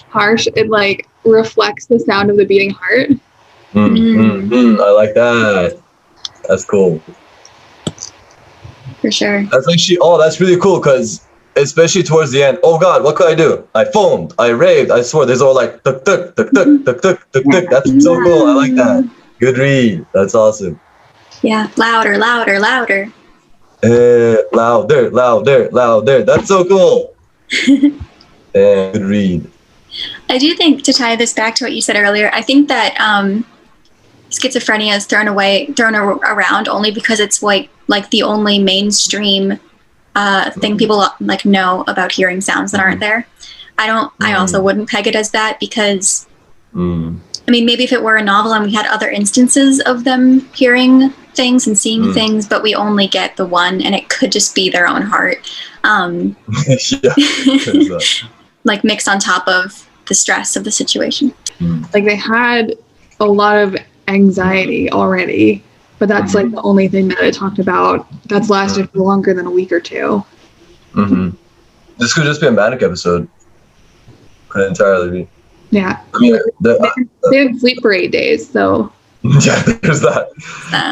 harsh, it like reflects the sound of the beating heart. I like that. That's cool. For sure. That's actually, that's really cool, because especially towards the end, oh god, what could I do? I foamed, I raved, I swore. There's all like tuk tuk tuk tuk tuk tuk tuk tuk. That's so cool. I like that. Good read. That's awesome. Yeah, louder. Louder, louder, louder. That's so cool. And good read. I do think, to tie this back to what you said earlier, I think that schizophrenia is thrown around only because it's like the only mainstream thing people like know about hearing sounds that aren't there. I also wouldn't peg it as that because, I mean, maybe if it were a novel and we had other instances of them hearing things and seeing things, but we only get the one, and it could just be their own heart, like mixed on top of the stress of the situation. Like they had a lot of anxiety already, but that's like the only thing that I talked about that's lasted for longer than a week or two. This could just be a manic episode. Could entirely be. Yeah. I mean, they didn't sleep for 8 days, so. Yeah, there's that.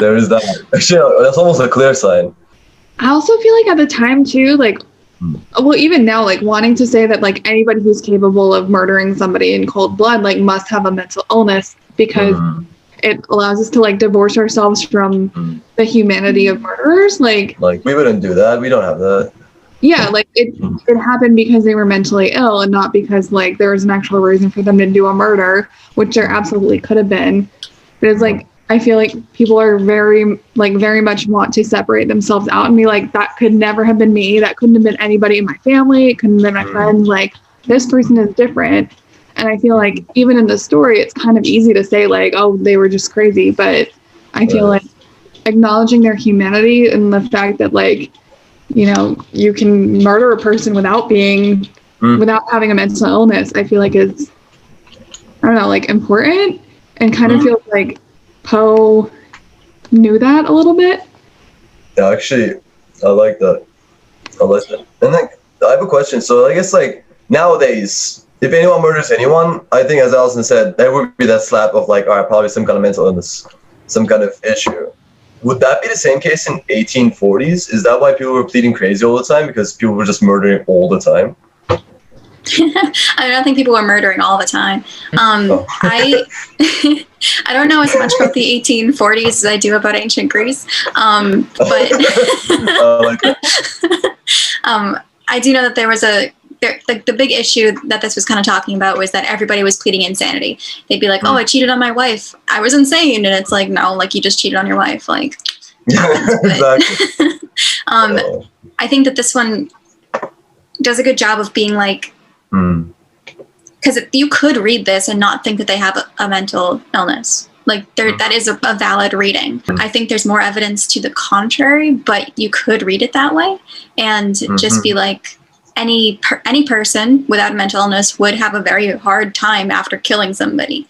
There is that. Actually, that's almost a clear sign. I also feel like at the time too, like, well, even now, like wanting to say that like anybody who's capable of murdering somebody in cold blood, like must have a mental illness because it allows us to like divorce ourselves from the humanity of murderers. Like we wouldn't do that. We don't have that. Yeah, like it happened because they were mentally ill and not because like there was an actual reason for them to do a murder, which there absolutely could have been. But it's like, I feel like people are very much want to separate themselves out and be like, that could never have been me. That couldn't have been anybody in my family. It couldn't have been my friend. Like, this person is different. And I feel like even in the story, it's kind of easy to say like, oh, they were just crazy. But I feel like acknowledging their humanity and the fact that like, you know, you can murder a person without being, without having a mental illness, I feel like is, I don't know, like important, and kind of feels like Poe knew that a little bit. Yeah, actually, I like that. And like, I have a question. So I guess like nowadays, if anyone murders anyone, I think as Allison said, there would be that slap of like, all right, probably some kind of mental illness, some kind of issue. Would that be the same case in 1840s? Is that why people were pleading crazy all the time? Because people were just murdering all the time? I don't think people were murdering all the time. I don't know as much about the 1840s as I do about ancient Greece. But I do know that there was the big issue that this was kind of talking about was that everybody was pleading insanity. They'd be like, oh, I cheated on my wife. I was insane. And it's like, no, like you just cheated on your wife. Like, exactly. I think that this one does a good job of being like, because you could read this and not think that they have a mental illness. Like that is a valid reading. I think there's more evidence to the contrary, but you could read it that way and just be like, any person without a mental illness would have a very hard time after killing somebody.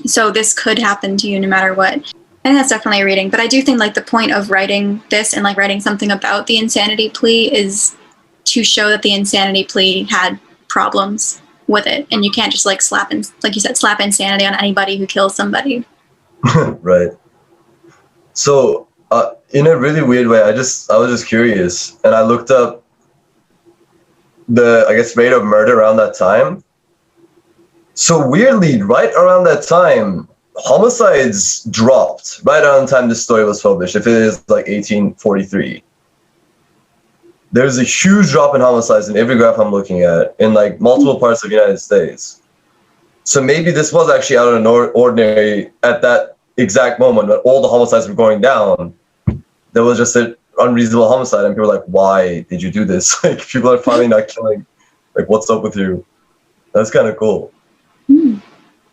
So this could happen to you no matter what. I think that's definitely a reading. But I do think like the point of writing this and like writing something about the insanity plea is to show that the insanity plea had problems with it. And you can't just like slap insanity on anybody who kills somebody. Right. So in a really weird way, I was just curious and I looked up the, I guess, rate of murder around that time. So weirdly, right around that time, homicides dropped right around the time this story was published, if it is like 1843. There's a huge drop in homicides in every graph I'm looking at in like multiple parts of the United States. So maybe this was actually out of the ordinary at that exact moment when all the homicides were going down. There was just an unreasonable homicide and people were like, why did you do this? Like people are finally not killing. Like, what's up with you? That's kind of cool.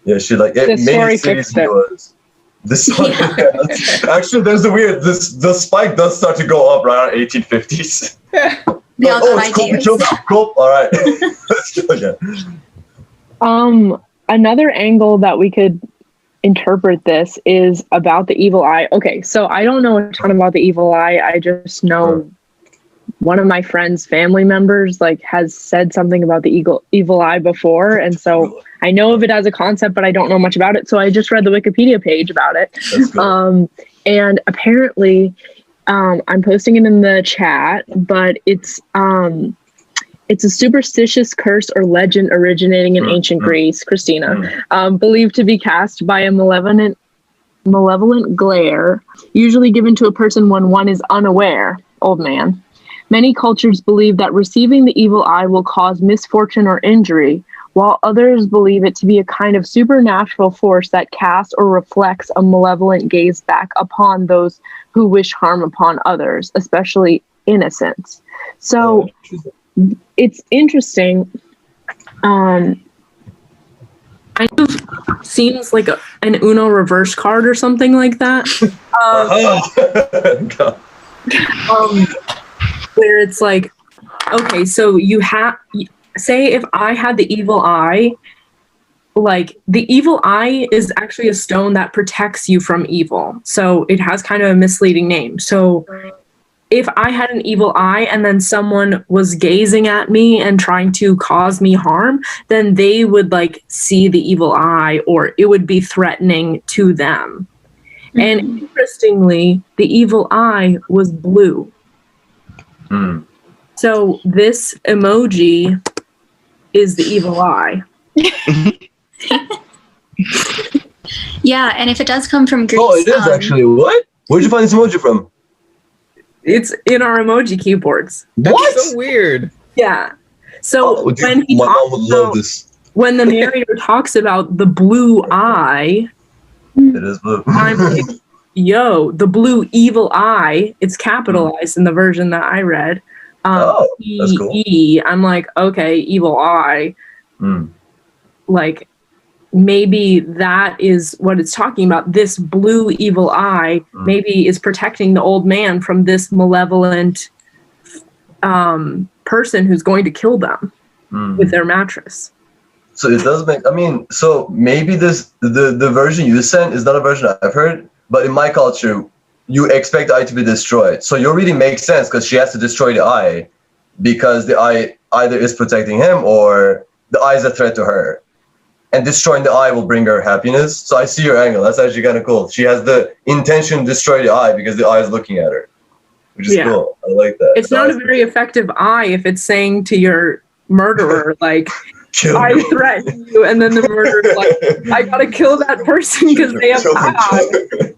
Yeah, she like it made cities was. This actually, there's the spike does start to go up right around 1850s. They all got ideas. Cool. All right. Let's go again. Another angle that we could interpret this is about the evil eye. Okay, so I don't know a ton about the evil eye. I just know one of my friend's family members like has said something about the evil eye before, and so I know of it as a concept, but I don't know much about it. So I just read the Wikipedia page about it. And apparently, I'm posting it in the chat, but it's a superstitious curse or legend originating in ancient Greece, Christina, believed to be cast by a malevolent glare, usually given to a person when one is unaware, old man. Many cultures believe that receiving the evil eye will cause misfortune or injury, while others believe it to be a kind of supernatural force that casts or reflects a malevolent gaze back upon those who wish harm upon others, especially innocents. So it's interesting. Kind of seems like an Uno reverse card or something like that. Where it's like, okay, so you have, say if I had the evil eye, like the evil eye is actually a stone that protects you from evil. So it has kind of a misleading name. So if I had an evil eye and then someone was gazing at me and trying to cause me harm, then they would like see the evil eye, or it would be threatening to them. Mm-hmm. And interestingly, the evil eye was blue. Mm. So this emoji is the evil eye. Yeah, and if it does come from Greece... Oh, it is actually. What? Where'd you find this emoji from? It's in our emoji keyboards. What? That's so weird. Yeah. So when the narrator talks about the blue eye... It is blue. I'm like, yo, the blue evil eye, it's capitalized in the version that I read. That's cool. I'm like, okay, evil eye. Like, maybe that is what it's talking about. This blue evil eye maybe is protecting the old man from this malevolent person who's going to kill them with their mattress. So it does make, I mean, so maybe the version you sent is not a version I've heard, but in my culture, you expect the eye to be destroyed. So your reading makes sense because she has to destroy the eye because the eye either is protecting him or the eye is a threat to her. And destroying the eye will bring her happiness. So I see your angle. That's actually kind of cool. She has the intention to destroy the eye because the eye is looking at her, which is cool. I like that. It's not a very effective eye if it's saying to your murderer, like, I threaten you, and then the murderer's like, I gotta kill that person because they have eye.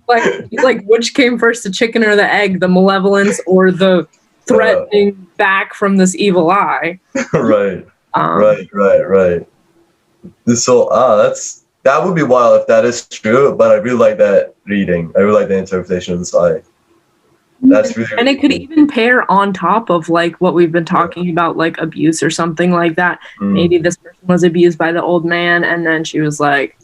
Like, which came first, the chicken or the egg, the malevolence or the threatening back from this evil eye? Right. Right. So that would be wild if that is true, but I really like that reading. I really like the interpretation of this eye. That's really, and it could even pair on top of like what we've been talking about, like abuse or something like that. Maybe this person was abused by the old man, and then she was like,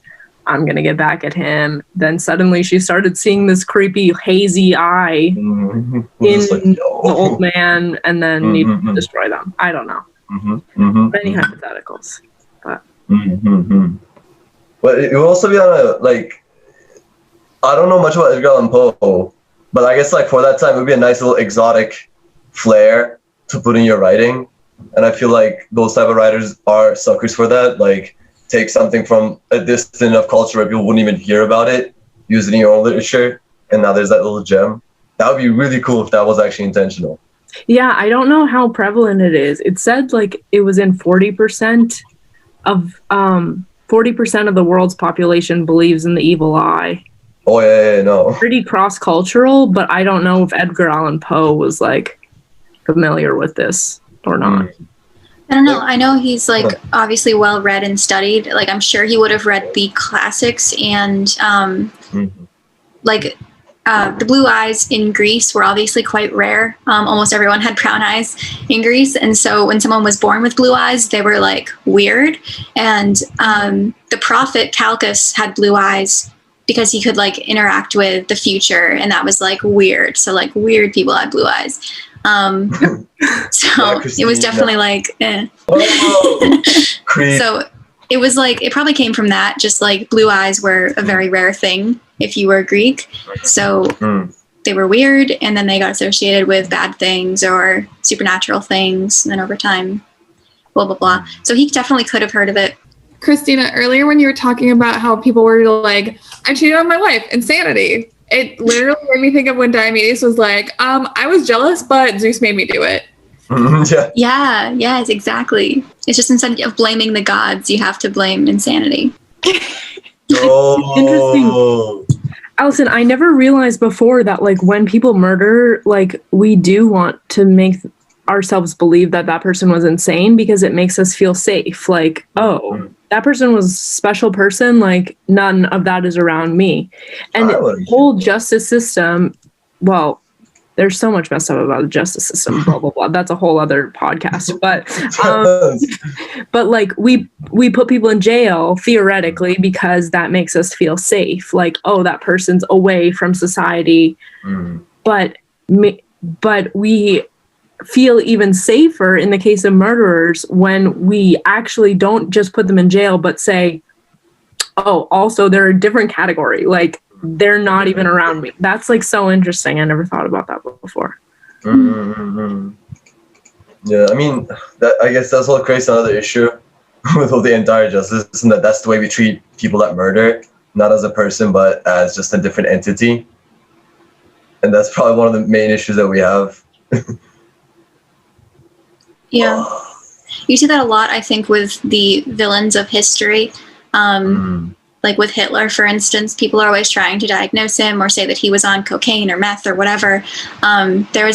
I'm gonna get back at him. Then suddenly she started seeing this creepy hazy eye in the old man, and then needed to destroy them. I don't know. Many hypotheticals, but. But it will also be on a, like, I don't know much about Edgar Allan Poe, but I guess like for that time it would be a nice little exotic flair to put in your writing, and I feel like those type of writers are suckers for that. Like, take something from a distant of culture where people wouldn't even hear about it, use it in your own literature, and now there's that little gem. That would be really cool if that was actually intentional. Yeah, I don't know how prevalent it is. It said like it was in 40% of 40% of the world's population believes in the evil eye. Oh yeah, no. Pretty cross-cultural, but I don't know if Edgar Allan Poe was like familiar with this or not. I don't know. I know he's like obviously well read and studied. Like, I'm sure he would have read the classics, and like the blue eyes in Greece were obviously quite rare. Almost everyone had brown eyes in Greece, and so when someone was born with blue eyes, they were like weird. And the prophet Calchas had blue eyes because he could like interact with the future, and that was like weird. So like weird people had blue eyes. So it was definitely like so it was like, it probably came from that, just like blue eyes were a very rare thing if you were Greek, so they were weird, and then they got associated with bad things or supernatural things, and then over time blah blah blah. So he definitely could have heard of it. Christina, earlier when you were talking about how people were like, I cheated on my wife, insanity, it literally made me think of when Diomedes was like, I was jealous, but Zeus made me do it. Yes, exactly. It's just instead of blaming the gods, you have to blame insanity. It's interesting. Allison, I never realized before that, like, when people murder, like, we do want to make ourselves believe that that person was insane because it makes us feel safe. Like, oh, that person was a special person. Like, none of that is around me. And the whole justice system, well, there's so much messed up about the justice system, blah, blah, blah. That's a whole other podcast. But like, we put people in jail theoretically because that makes us feel safe. Like, oh, that person's away from society. But we feel even safer in the case of murderers when we actually don't just put them in jail, but say, oh, also they're a different category. Like, they're not even around me. That's like so interesting. I never thought about that before. Yeah, I mean, I guess that's what creates another issue with the entire justice system, that's the way we treat people that murder, not as a person, but as just a different entity. And that's probably one of the main issues that we have. Yeah. You see that a lot, I think, with the villains of history. Like with Hitler, for instance, people are always trying to diagnose him or say that he was on cocaine or meth or whatever. There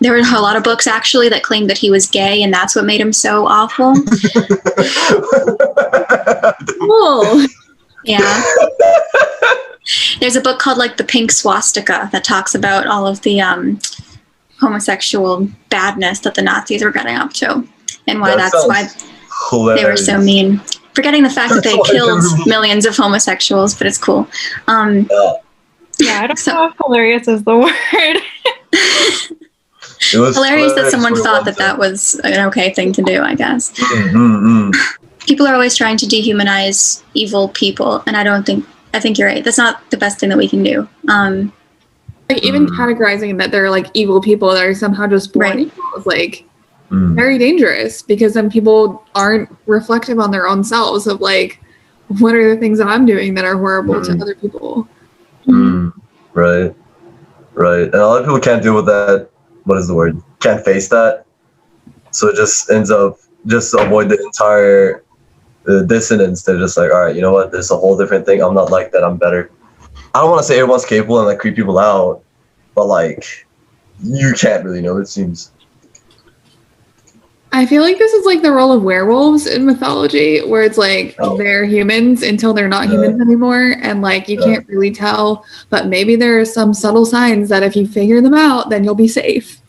were a lot of books actually that claimed that he was gay, and that's what made him so awful. Cool. Yeah. There's a book called like The Pink Swastika that talks about all of the homosexual badness that the Nazis were getting up to, and why that's why they were so mean. Forgetting the fact that they killed millions of homosexuals, but it's cool. Yeah, I don't know if hilarious is the word. It was hilarious that someone thought that was an okay thing to do, I guess. People are always trying to dehumanize evil people, and I think you're right. That's not the best thing that we can do. Like, even categorizing that they're like evil people that are somehow just born evil is like very dangerous, because then people aren't reflective on their own selves of like, what are the things that I'm doing that are horrible to other people. Right. And a lot of people can't deal with that. What is the word? Can't face that. So it just ends up just to avoid the entire dissonance. They're just like, all right, you know what? There's a whole different thing. I'm not like that. I'm better. I don't want to say everyone's capable and like creep people out, but like, you can't really know, it seems. I feel like this is like the role of werewolves in mythology, where it's like they're humans until they're not humans anymore, and like you can't really tell, but maybe there are some subtle signs that if you figure them out, then you'll be safe.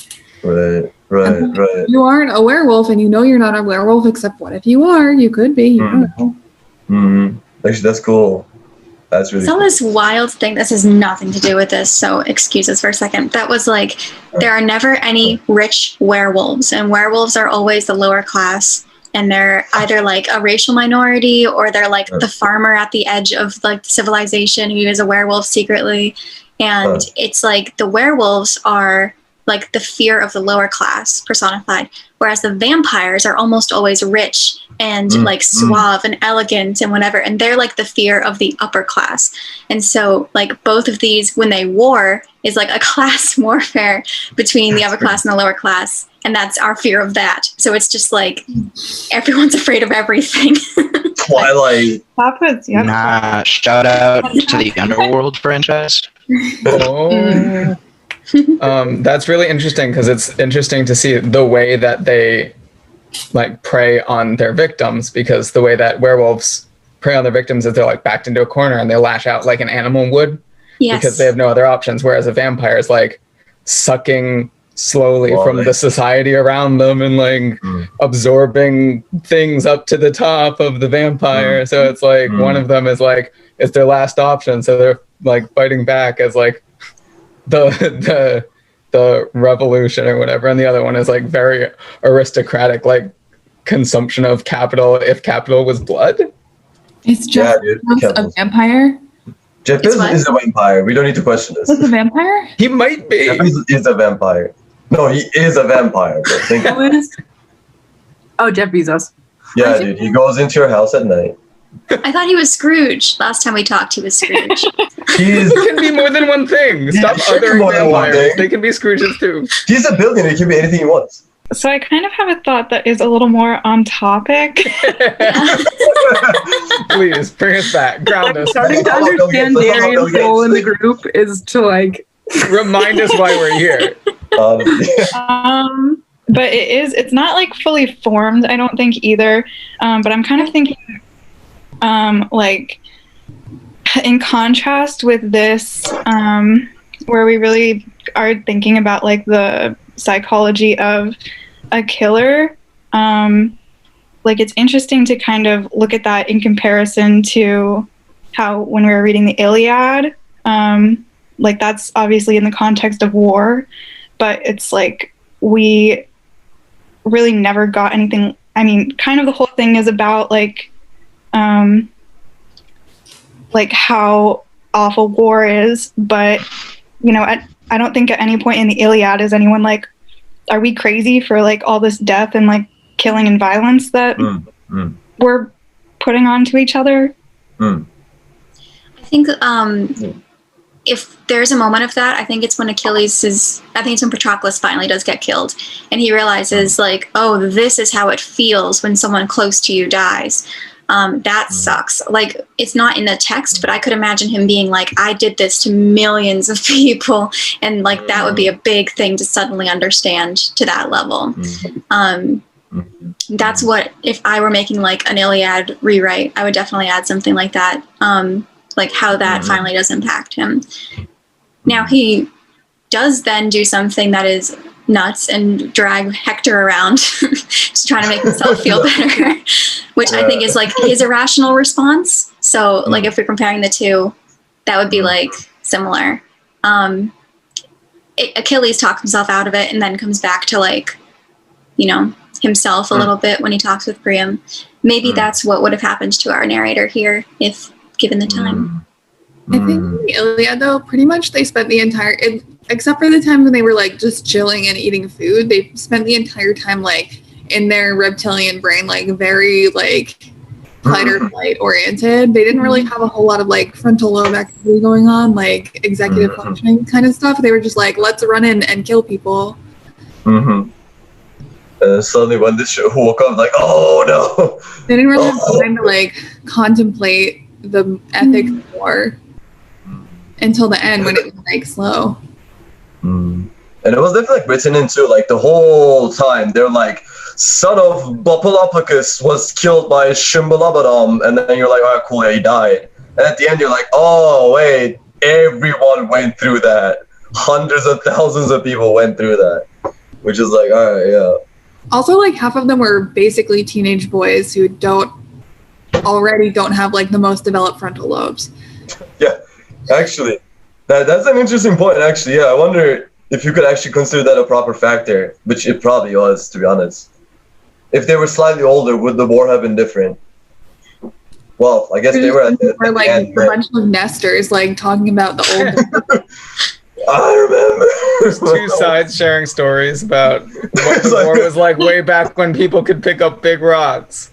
Right. You aren't a werewolf, and you know you're not a werewolf, except what if you are? You could be. You don't know. Actually, that's cool. That's really saw cool. this wild thing. This has nothing to do with this, so excuse us for a second. That was like, there are never any rich werewolves, and werewolves are always the lower class, and they're either like a racial minority, or they're like the farmer at the edge of like civilization who is a werewolf secretly. And it's like the werewolves are like the fear of the lower class personified, whereas the vampires are almost always rich and like suave and elegant and whatever, and they're like the fear of the upper class. And so like both of these, when they war, is like a class warfare between the upper class and the lower class, and that's our fear of that. So it's just like everyone's afraid of everything. Twilight. Nah, shout out to the Underworld franchise. That's really interesting, because it's interesting to see the way that they like prey on their victims, because the way that werewolves prey on their victims is they're like backed into a corner and they lash out like an animal would, because they have no other options, whereas a vampire is like sucking slowly from the society around them and like absorbing things up to the top of the vampire. So it's like one of them is like, it's their last option, so they're like fighting back as like the revolution or whatever, and the other one is like very aristocratic, like consumption of capital if capital was blood. It's just a vampire. Jeff Bezos is a vampire. We don't need to question this. He's a vampire? He might be. Jeff Bezos is a vampire. No, he is a vampire. Bro. Think Jeff Bezos. Yeah, dude. He goes into your house at night. I thought he was Scrooge. Last time we talked, he was Scrooge. There can be more than one thing. Stop othering vampires. They can be Scrooges too. He's a billionaire. He can be anything he wants. So I kind of have a thought that is a little more on topic. Please bring us back, ground us, Starting to understand Darian's role in the group is to like remind us why we're here. But it's not like fully formed, I don't think either. But I'm kind of thinking, like, in contrast with this, where we really are thinking about like the psychology of a killer, like it's interesting to kind of look at that in comparison to how when we were reading the Iliad, like that's obviously in the context of war, but it's like we really never got anything. I mean, kind of the whole thing is about like how awful war is, but you know, I don't think at any point in the Iliad is anyone like, are we crazy for like all this death and like killing and violence that we're putting onto each other? I think if there's a moment of that, I think it's when Patroclus finally does get killed and he realizes like, oh, this is how it feels when someone close to you dies. That sucks. Like, it's not in the text, but I could imagine him being like, I did this to millions of people. And like, that would be a big thing to suddenly understand to that level. That's what, if I were making like an Iliad rewrite, I would definitely add something like that. Like how that finally does impact him. Now he does then do something that is nuts and drag Hector around to try to make himself feel better, which I think is like his irrational response. So like if we're comparing the two, that would be like similar. Achilles talks himself out of it and then comes back to like, you know, himself a little bit when he talks with Priam. Maybe that's what would have happened to our narrator here if given the time. I think in the Iliad, though, pretty much they spent the entire, except for the time when they were like just chilling and eating food, they spent the entire time like in their reptilian brain, like very like fight or flight oriented. They didn't really have a whole lot of like frontal lobe activity going on, like executive functioning kind of stuff. They were just like, let's run in and kill people. Suddenly when this shit woke up, like, oh no. They didn't really have time to like contemplate the ethics of war until the end when it was like slow. And it was definitely like written into like the whole time. They're like, son of Bopolopicus was killed by Shimbalabadam, and then you're like, all right, cool, yeah, he died. And at the end you're like, oh wait, everyone went through that. Hundreds of thousands of people went through that. Which is like, all right, yeah. Also, like half of them were basically teenage boys who don't have like the most developed frontal lobes. Yeah, actually, that's an interesting point. Actually, yeah, I wonder if you could actually consider that a proper factor, which it probably was, to be honest. If they were slightly older, would the war have been different? Well, I guess they were at the like end, a bunch of nesters, like talking about the old. I remember. There's two sides sharing stories about what the war was like way back when people could pick up big rocks.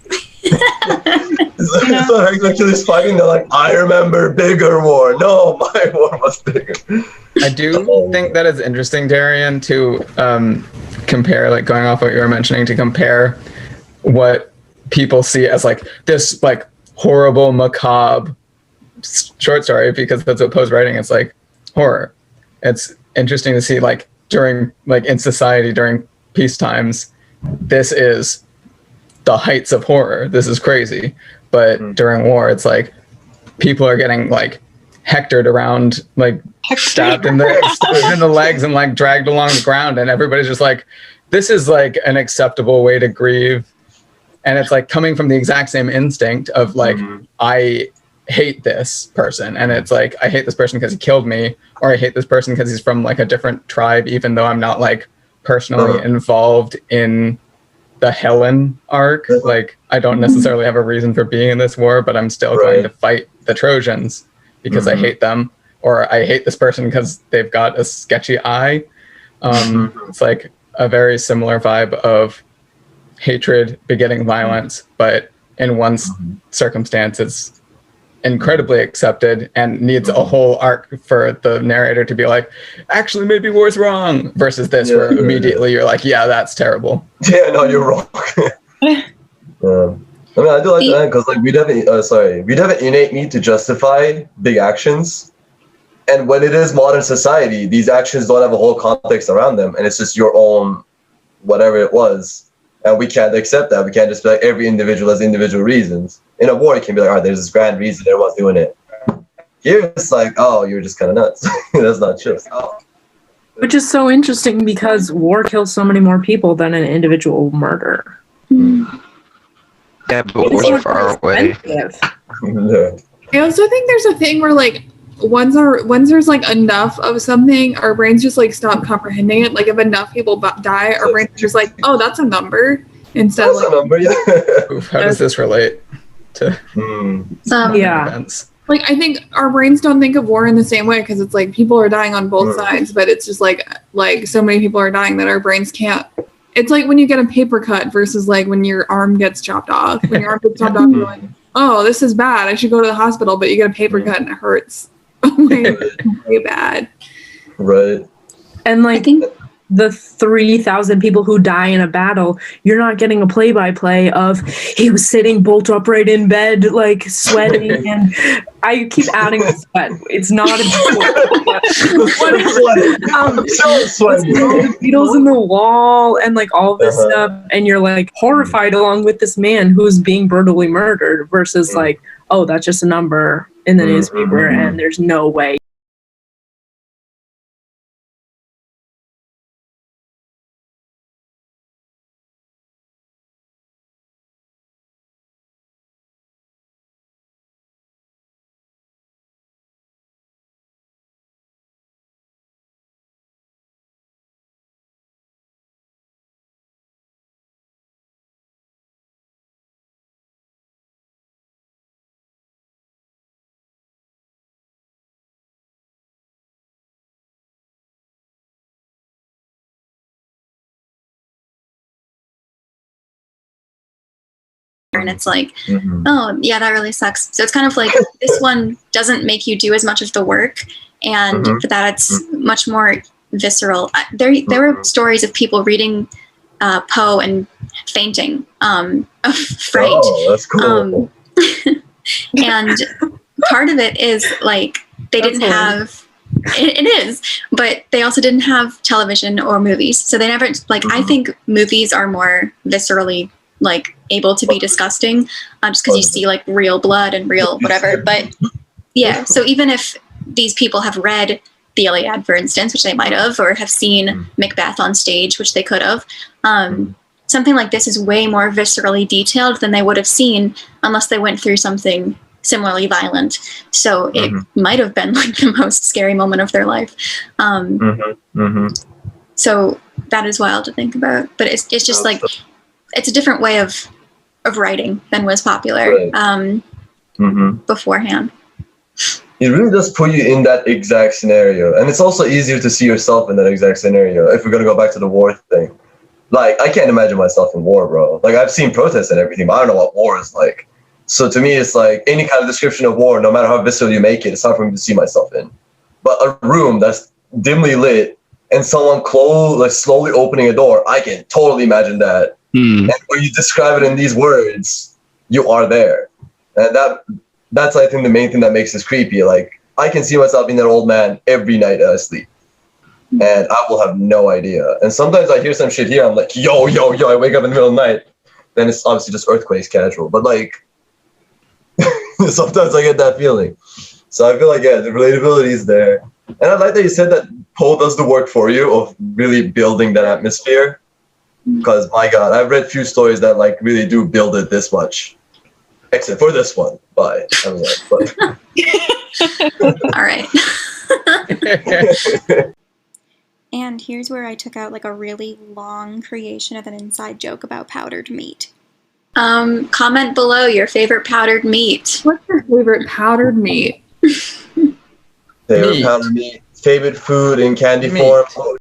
So Achilles fighting, they're like, I remember bigger war. No, my war was bigger. I do think that it's interesting, Darian, to compare, like going off what you were mentioning, to compare what people see as like this like horrible, macabre short story, because that's what Poe's writing. It's like horror. It's interesting to see like during like in society during peace times, this is the heights of horror. This is crazy. But during war, it's like people are getting like hectored around, like stabbed in the legs and like dragged along the ground, and everybody's just like, this is like an acceptable way to grieve. And it's like coming from the exact same instinct of like, I hate this person, and it's like, I hate this person because he killed me, or I hate this person because he's from like a different tribe, even though I'm not like personally involved in the Helen arc. Like I don't necessarily have a reason for being in this war, but I'm still going to fight the Trojans because I hate them, or I hate this person because they've got a sketchy eye. It's like a very similar vibe of hatred begetting violence, but in one circumstance it's incredibly accepted and needs a whole arc for the narrator to be like, actually, maybe war's wrong, versus this where immediately you're like, yeah, that's terrible. Yeah, no, you're wrong. I mean, I do like that because like we'd have an innate need to justify big actions, and when it is modern society, these actions don't have a whole context around them, and it's just your own whatever it was, and we can't accept that. We can't just be like every individual has individual reasons. In a war, it can be like, all right, there's this grand reason everyone's doing it. Here, it's like, oh, you're just kind of nuts. That's not true. Which is so interesting because war kills so many more people than an individual murder. Yeah, but war's far away. Yeah. I also think there's a thing where like once there's like enough of something, our brains just like stop comprehending it. Like if enough people die, our brains are just like, oh, that's a number instead That's of like, a number, yeah. Oof, how does this relate to events? Like I think our brains don't think of war in the same way because it's like people are dying on both sides, but it's just like so many people are dying that our brains can't. It's like when you get a paper cut versus like when your arm gets chopped off. When your arm gets chopped off, you're like, oh, this is bad. I should go to the hospital, but you get a paper cut and it hurts. Like, way bad. Right. And like the 3,000 people who die in a battle, you're not getting a play-by-play of he was sitting bolt upright in bed, like sweating, and I keep adding the sweat. It's not the needles in the wall and like all this stuff, and you're like horrified along with this man who's being brutally murdered versus like, oh, that's just a number in the newspaper and there's no way. And it's like, oh yeah, that really sucks. So it's kind of like this one doesn't make you do as much of the work, and for that it's much more visceral. There were stories of people reading Poe and fainting of fright. Oh, that's cool. And part of it is like they didn't have it is, but they also didn't have television or movies, so they never like I think movies are more viscerally like able to be disgusting just because you see like real blood and real whatever. But yeah, so even if these people have read the Iliad, for instance, which they might have, or have seen Macbeth on stage, which they could have, something like this is way more viscerally detailed than they would have seen unless they went through something similarly violent. So it might have been like the most scary moment of their life. So that is wild to think about, but it's just like it's a different way of writing than was popular beforehand. It really does put you in that exact scenario, and it's also easier to see yourself in that exact scenario. If we're gonna go back to the war thing, like I can't imagine myself in war, bro. Like I've seen protests and everything, but I don't know what war is like. So to me, it's like any kind of description of war, no matter how visceral you make it, it's hard for me to see myself in. But a room that's dimly lit and someone slowly opening a door, I can totally imagine that. And when you describe it in these words, you are there. And that's I think the main thing that makes this creepy. Like I can see myself being that old man every night as I sleep, and I will have no idea. And sometimes I hear some shit here, I'm like, yo, I wake up in the middle of the night. Then it's obviously just earthquakes casual, but like sometimes I get that feeling. So I feel like the relatability is there. And I like that you said that Poe does the work for you of really building that atmosphere. Because my God, I've read few stories that like really do build it this much, except for this one. But I was like, all right. And here's where I took out like a really long creation of an inside joke about powdered meat. Comment below your favorite powdered meat. What's your favorite powdered meat? Favorite powdered meat, favorite food in candy form. Oh